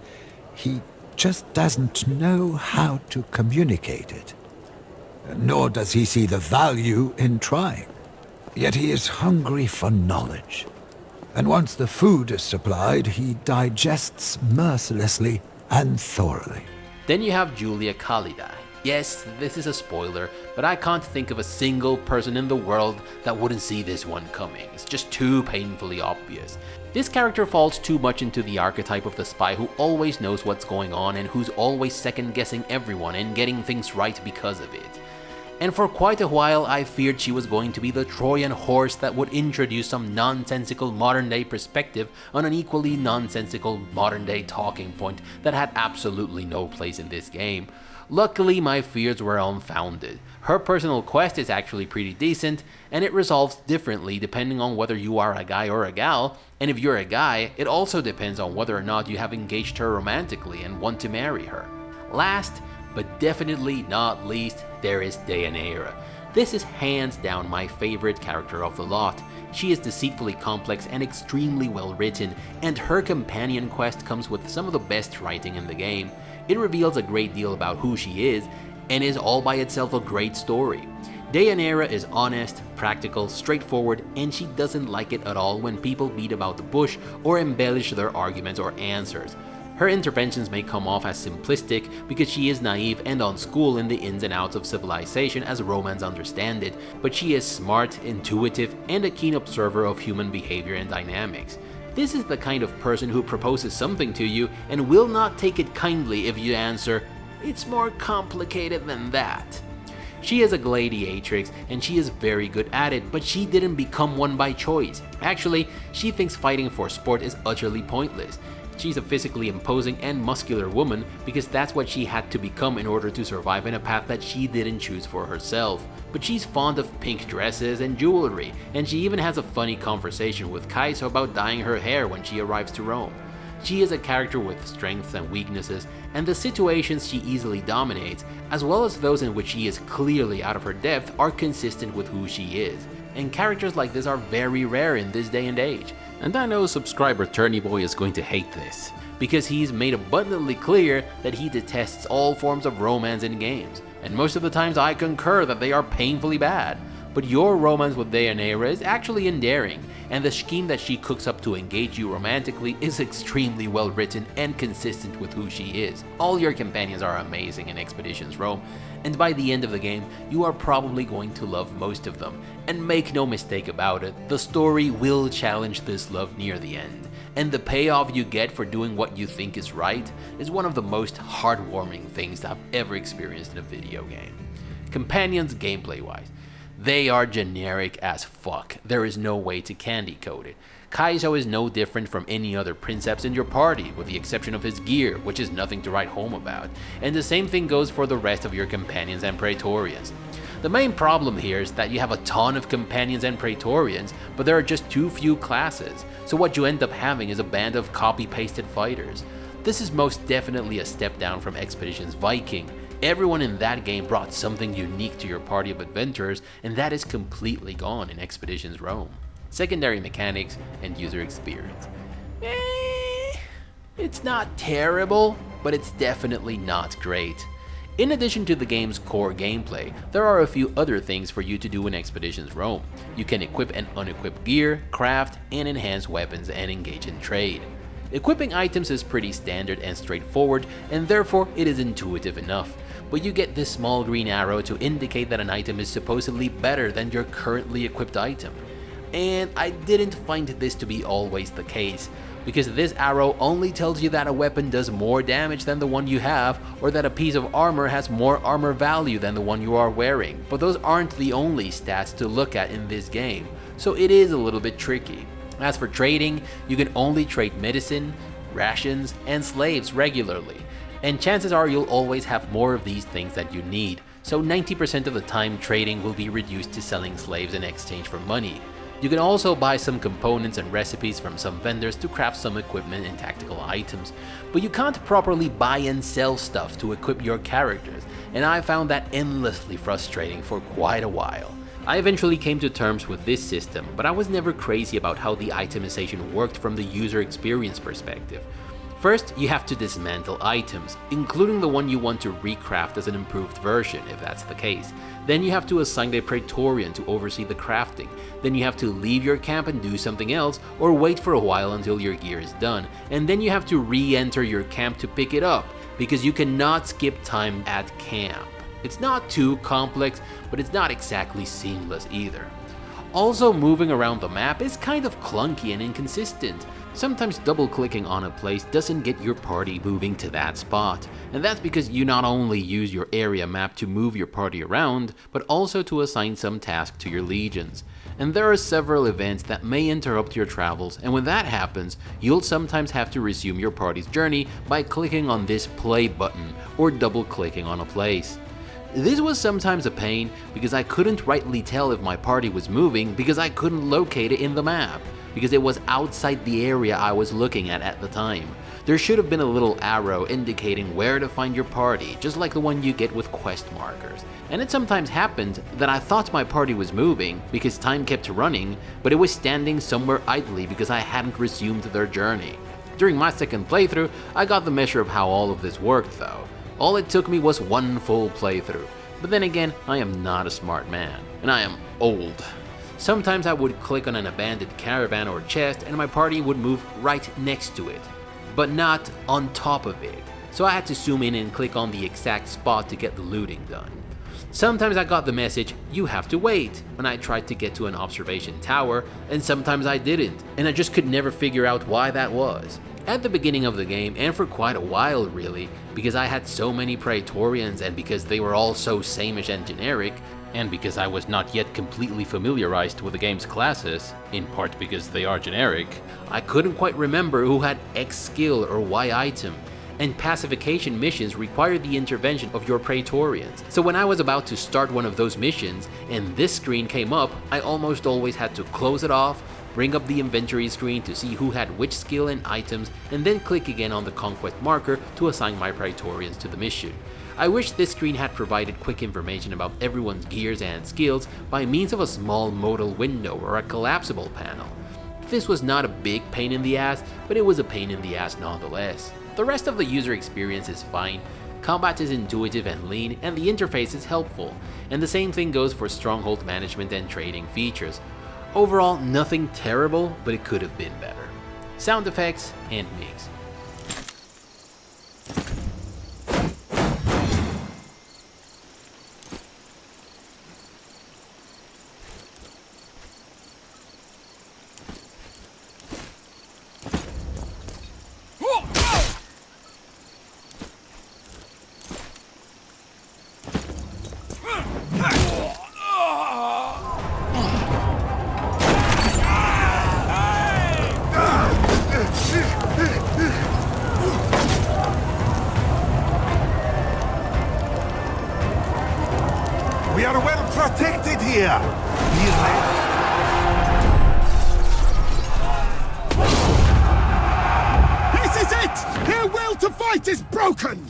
He just doesn't know how to communicate it. Nor does he see the value in trying. Yet he is hungry for knowledge. And once the food is supplied, he digests mercilessly and thoroughly. Then you have Julia Khalida. Yes, this is a spoiler, but I can't think of a single person in the world that wouldn't see this one coming. It's just too painfully obvious. This character falls too much into the archetype of the spy who always knows what's going on and who's always second-guessing everyone and getting things right because of it. And for quite a while I feared she was going to be the Trojan horse that would introduce some nonsensical modern-day perspective on an equally nonsensical modern-day talking point that had absolutely no place in this game. Luckily, my fears were unfounded. Her personal quest is actually pretty decent, and it resolves differently depending on whether you are a guy or a gal, and if you're a guy, it also depends on whether or not you have engaged her romantically and want to marry her. Last, but definitely not least, there is Deianira. This is hands down my favorite character of the lot. She is deceitfully complex and extremely well written, and her companion quest comes with some of the best writing in the game. It reveals a great deal about who she is, and is all by itself a great story. Deianira is honest, practical, straightforward, and she doesn't like it at all when people beat about the bush or embellish their arguments or answers. Her interventions may come off as simplistic because she is naive and unschooled in the ins and outs of civilization as Romans understand it, but she is smart, intuitive, and a keen observer of human behavior and dynamics. This is the kind of person who proposes something to you and will not take it kindly if you answer, "It's more complicated than that." She is a gladiatrix and she is very good at it, but she didn't become one by choice. Actually, she thinks fighting for sport is utterly pointless. She's a physically imposing and muscular woman because that's what she had to become in order to survive in a path that she didn't choose for herself. But she's fond of pink dresses and jewelry, and she even has a funny conversation with Kaizo about dyeing her hair when she arrives to Rome. She is a character with strengths and weaknesses, and the situations she easily dominates, as well as those in which she is clearly out of her depth, are consistent with who she is. And characters like this are very rare in this day and age. And I know subscriber Turnyboy is going to hate this, because he's made abundantly clear that he detests all forms of romance in games, and most of the times I concur that they are painfully bad. But your romance with Deianira is actually endearing, and the scheme that she cooks up to engage you romantically is extremely well written and consistent with who she is. All your companions are amazing in Expeditions Rome, and by the end of the game, you are probably going to love most of them. And make no mistake about it, the story will challenge this love near the end. and the payoff you get for doing what you think is right is one of the most heartwarming things I've ever experienced in a video game. Companions gameplay-wise, they are generic as fuck. There is no way to candy coat it. Kaizo is no different from any other princeps in your party, with the exception of his gear, which is nothing to write home about, and the same thing goes for the rest of your companions and praetorians. The main problem here is that you have a ton of companions and praetorians, but there are just too few classes, so what you end up having is a band of copy-pasted fighters. This is most definitely a step down from Expeditions Viking. Everyone in that game brought something unique to your party of adventurers, and that is completely gone in Expeditions Rome. Secondary mechanics and user experience. It's not terrible, but it's definitely not great. In addition to the game's core gameplay, there are a few other things for you to do in Expeditions Rome. You can equip and unequip gear, craft and enhance weapons, and engage in trade. Equipping items is pretty standard and straightforward, and therefore it is intuitive enough, but you get this small green arrow to indicate that an item is supposedly better than your currently equipped item. And I didn't find this to be always the case, because this arrow only tells you that a weapon does more damage than the one you have, or that a piece of armor has more armor value than the one you are wearing. But those aren't the only stats to look at in this game, so it is a little bit tricky. As for trading, you can only trade medicine, rations, and slaves regularly, and chances are you'll always have more of these things that you need, so 90% of the time trading will be reduced to selling slaves in exchange for money. You can also buy some components and recipes from some vendors to craft some equipment and tactical items, but you can't properly buy and sell stuff to equip your characters, and I found that endlessly frustrating for quite a while. I eventually came to terms with this system, but I was never crazy about how the itemization worked from the user experience perspective. First, you have to dismantle items, including the one you want to recraft as an improved version, if that's the case. Then you have to assign a praetorian to oversee the crafting. Then you have to leave your camp and do something else, or wait for a while until your gear is done. And then you have to re-enter your camp to pick it up, because you cannot skip time at camp. It's not too complex, but it's not exactly seamless either. Also, moving around the map is kind of clunky and inconsistent. Sometimes double-clicking on a place doesn't get your party moving to that spot, and that's because you not only use your area map to move your party around, but also to assign some task to your legions. And there are several events that may interrupt your travels, and when that happens, you'll sometimes have to resume your party's journey by clicking on this play button or double-clicking on a place. This was sometimes a pain because I couldn't rightly tell if my party was moving because I couldn't locate it in the map, because it was outside the area I was looking at the time. There should have been a little arrow indicating where to find your party, just like the one you get with quest markers. And it sometimes happened that I thought my party was moving because time kept running, but it was standing somewhere idly because I hadn't resumed their journey. During my second playthrough, I got the measure of how all of this worked though. All it took me was one full playthrough. But then again, I am not a smart man, and I am old. Sometimes I would click on an abandoned caravan or chest and my party would move right next to it, but not on top of it. So I had to zoom in and click on the exact spot to get the looting done. Sometimes I got the message, "You have to wait," when I tried to get to an observation tower, and sometimes I didn't, and I just could never figure out why that was. At the beginning of the game, and for quite a while really, because I had so many praetorians and because they were all so sameish and generic, and because I was not yet completely familiarized with the game's classes, in part because they are generic, I couldn't quite remember who had X skill or Y item, and pacification missions require the intervention of your praetorians. So when I was about to start one of those missions and this screen came up, I almost always had to close it off, bring up the inventory screen to see who had which skill and items, and then click again on the conquest marker to assign my praetorians to the mission. I wish this screen had provided quick information about everyone's gears and skills by means of a small modal window or a collapsible panel. This was not a big pain in the ass, but it was a pain in the ass nonetheless. The rest of the user experience is fine. Combat is intuitive and lean, and the interface is helpful, and the same thing goes for stronghold management and trading features. Overall, nothing terrible, but it could have been better. Sound effects and mix. here! Be ready. This is it! Their will to fight is broken!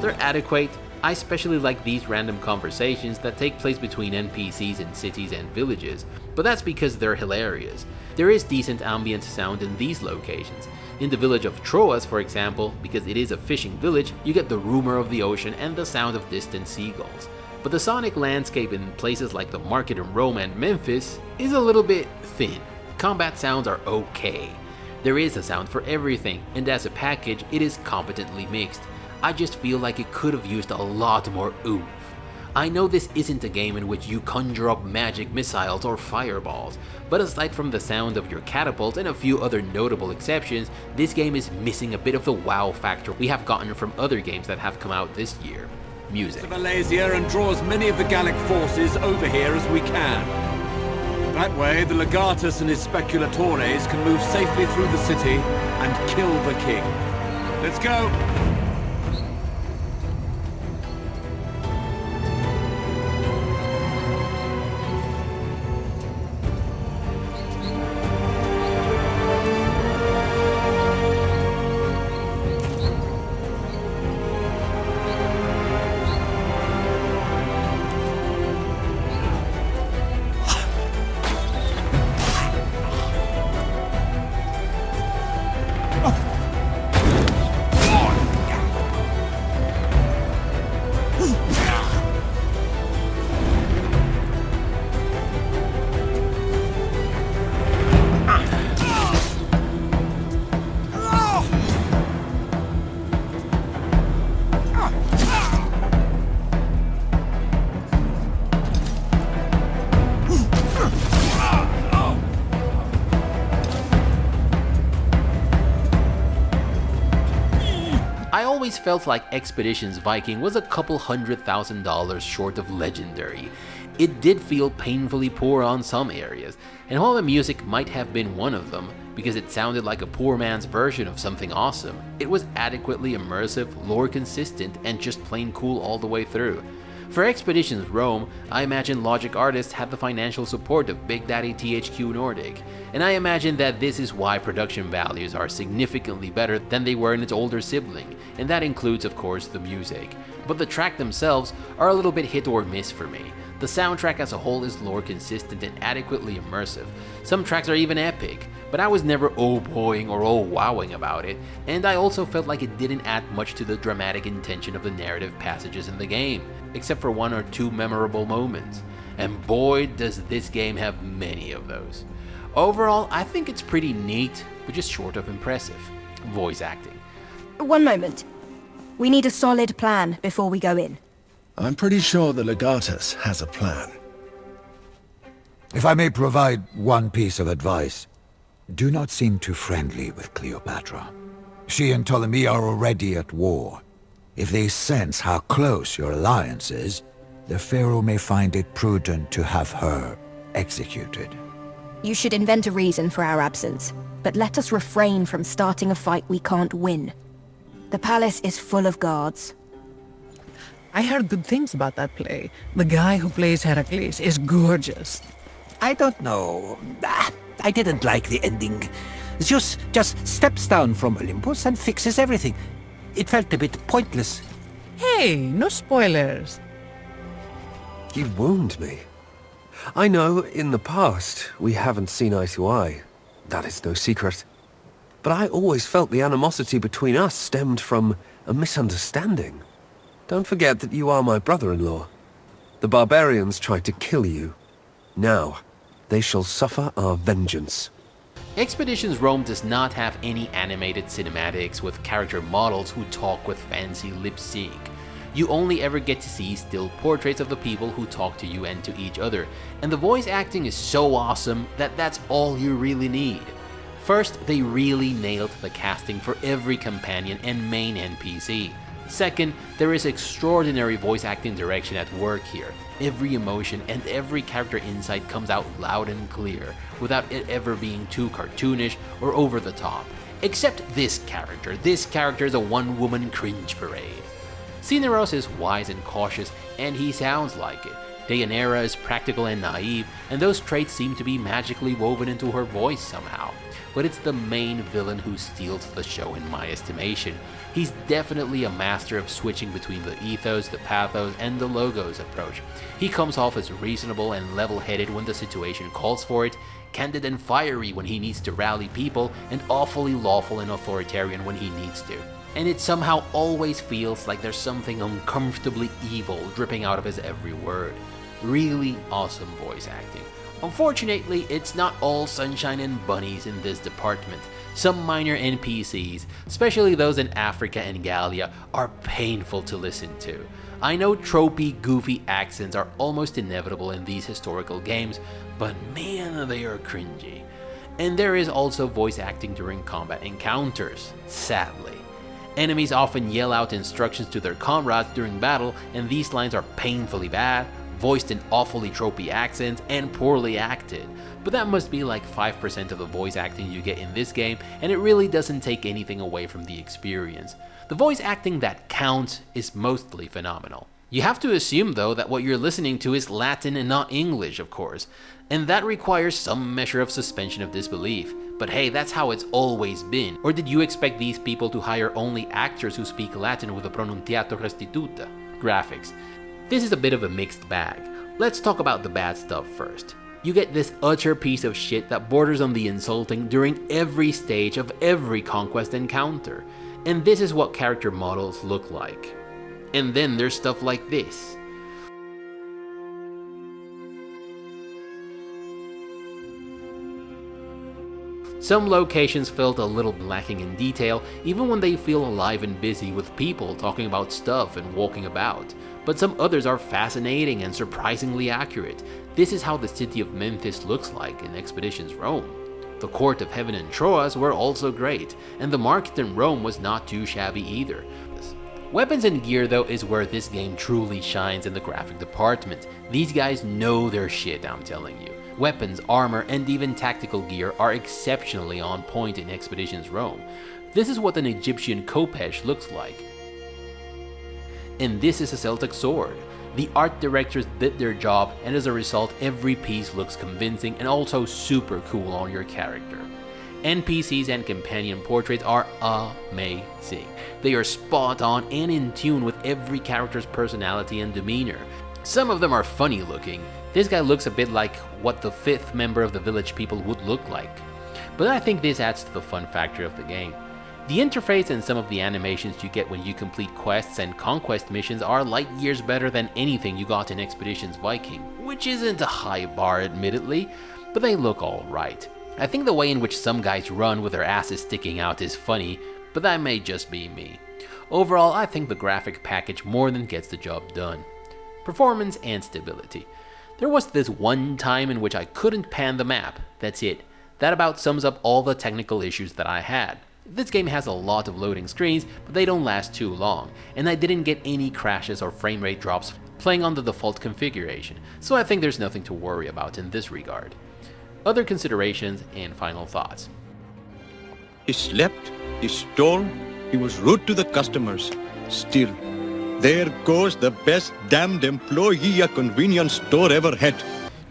They're adequate. I especially like these random conversations that take place between NPCs in cities and villages, but that's because they're hilarious. There is decent ambient sound in these locations. In the village of Troas, for example, because it is a fishing village, you get the rumor of the ocean and the sound of distant seagulls. But the sonic landscape in places like the market in Rome and Memphis is a little bit thin. Combat sounds are okay. There is a sound for everything, and as a package, it is competently mixed. I just feel like it could have used a lot more oomph. I know this isn't a game in which you conjure up magic missiles or fireballs, but aside from the sound of your catapult and a few other notable exceptions, this game is missing a bit of the wow factor we have gotten from other games that have come out this year. Music. Valencia and draw as many of the Gallic forces over here as we can. That way, the Legatus and his speculatores can move safely through the city and kill the king. Let's go! I always felt like Expeditions Viking was a couple $100,000 short of legendary. It did feel painfully poor on some areas, and while the music might have been one of them, because it sounded like a poor man's version of something awesome, it was adequately immersive, lore consistent, and just plain cool all the way through. For Expeditions Rome, I imagine Logic Artists had the financial support of Big Daddy THQ Nordic, and I imagine that this is why production values are significantly better than they were in its older sibling, and that includes of course the music. But the tracks themselves are a little bit hit or miss for me. The soundtrack as a whole is lore consistent and adequately immersive. Some tracks are even epic, but I was never oh boying or oh wowing about it, and I also felt like it didn't add much to the dramatic intention of the narrative passages in the game, except for one or two memorable moments. And boy does this game have many of those. Overall, I think it's pretty neat, but just short of impressive. Voice acting. One moment. We need a solid plan before we go in. I'm pretty sure the Legatus has a plan. If I may provide one piece of advice, do not seem too friendly with Cleopatra. She and Ptolemy are already at war. If they sense how close your alliance is, the Pharaoh may find it prudent to have her executed. You should invent a reason for our absence, but let us refrain from starting a fight we can't win. The palace is full of guards. I heard good things about that play. The guy who plays Heracles is gorgeous. I don't know. I didn't like the ending. Zeus just steps down from Olympus and fixes everything. It felt a bit pointless. Hey, no spoilers. You wound me. I know, in the past, we haven't seen eye to eye. That is no secret. But I always felt the animosity between us stemmed from a misunderstanding. Don't forget that you are my brother-in-law. The barbarians tried to kill you. Now, they shall suffer our vengeance. Expeditions Rome does not have any animated cinematics with character models who talk with fancy lip sync. You only ever get to see still portraits of the people who talk to you and to each other, and the voice acting is so awesome that that's all you really need. First, they really nailed the casting for every companion and main NPC. Second, there is extraordinary voice acting direction at work here. Every emotion and every character insight comes out loud and clear, without it ever being too cartoonish or over the top. Except this character. This character is a one-woman cringe parade. Cineros is wise and cautious, and he sounds like it. Deyanira is practical and naive, and those traits seem to be magically woven into her voice somehow. But it's the main villain who steals the show in my estimation. He's definitely a master of switching between the ethos, the pathos, and the logos approach. He comes off as reasonable and level-headed when the situation calls for it, candid and fiery when he needs to rally people, and awfully lawful and authoritarian when he needs to. And it somehow always feels like there's something uncomfortably evil dripping out of his every word. Really awesome voice acting. Unfortunately, it's not all sunshine and bunnies in this department. Some minor NPCs, especially those in Africa and Gallia, are painful to listen to. I know tropey, goofy accents are almost inevitable in these historical games, but man, they are cringy. And there is also voice acting during combat encounters, sadly. Enemies often yell out instructions to their comrades during battle, and these lines are painfully bad, voiced in awfully tropey accents, and poorly acted. But that must be like 5% of the voice acting you get in this game, and it really doesn't take anything away from the experience. The voice acting that counts is mostly phenomenal. You have to assume though that what you're listening to is Latin and not English, of course, and that requires some measure of suspension of disbelief. But hey, that's how it's always been. Or did you expect these people to hire only actors who speak Latin with a pronunciato restituta? Graphics. This is a bit of a mixed bag. Let's talk about the bad stuff first. You get this utter piece of shit that borders on the insulting during every stage of every conquest encounter. And this is what character models look like. And then there's stuff like this. Some locations felt a little lacking in detail, even when they feel alive and busy with people talking about stuff and walking about. But some others are fascinating and surprisingly accurate. This is how the city of Memphis looks like in Expeditions Rome. The court of Heaven and Troas were also great, and the market in Rome was not too shabby either. Weapons and gear though is where this game truly shines in the graphic department. These guys know their shit, I'm telling you. Weapons, armor, and even tactical gear are exceptionally on point in Expeditions Rome. This is what an Egyptian khopesh looks like. And this is a Celtic sword. The art directors did their job, and as a result every piece looks convincing and also super cool on your character. NPCs and companion portraits are amazing. They are spot on and in tune with every character's personality and demeanor. Some of them are funny looking. This guy looks a bit like what the 5th member of the village people would look like. But I think this adds to the fun factor of the game. The interface and some of the animations you get when you complete quests and conquest missions are light years better than anything you got in Expeditions Viking, which isn't a high bar admittedly, but they look alright. I think the way in which some guys run with their asses sticking out is funny, but that may just be me. Overall, I think the graphic package more than gets the job done. Performance and stability. There was this one time in which I couldn't pan the map, that's it. That about sums up all the technical issues that I had. This game has a lot of loading screens, but they don't last too long, and I didn't get any crashes or frame rate drops playing on the default configuration, so I think there's nothing to worry about in this regard. Other considerations and final thoughts. He slept, he stole, he was rude to the customers. Still, there goes the best damned employee a convenience store ever had.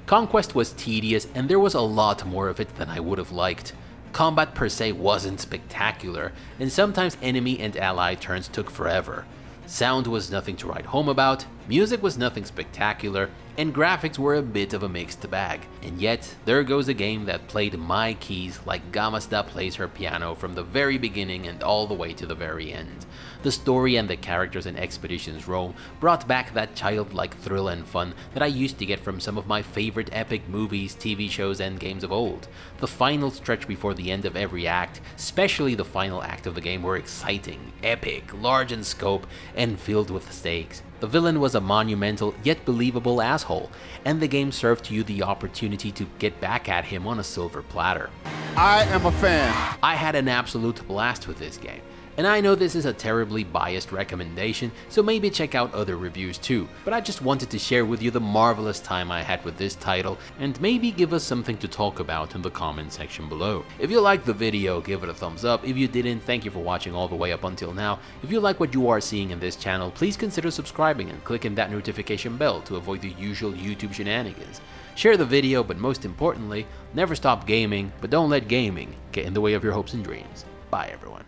Conquest was tedious, and there was a lot more of it than I would have liked. Combat per se wasn't spectacular, and sometimes enemy and ally turns took forever. Sound was nothing to write home about, music was nothing spectacular, and graphics were a bit of a mixed bag. And yet, there goes a game that played my keys like Gamasta plays her piano from the very beginning and all the way to the very end. The story and the characters in Expeditions Rome brought back that childlike thrill and fun that I used to get from some of my favorite epic movies, TV shows, and games of old. The final stretch before the end of every act, especially the final act of the game, were exciting, epic, large in scope, and filled with stakes. The villain was a monumental yet believable asshole, and the game served you the opportunity to get back at him on a silver platter. I am a fan. I had an absolute blast with this game. And I know this is a terribly biased recommendation, so maybe check out other reviews too, but I just wanted to share with you the marvelous time I had with this title and maybe give us something to talk about in the comment section below. If you liked the video, give it a thumbs up. If you didn't, thank you for watching all the way up until now. If you like what you are seeing in this channel, please consider subscribing and clicking that notification bell to avoid the usual YouTube shenanigans. Share the video, but most importantly, never stop gaming, but don't let gaming get in the way of your hopes and dreams. Bye everyone.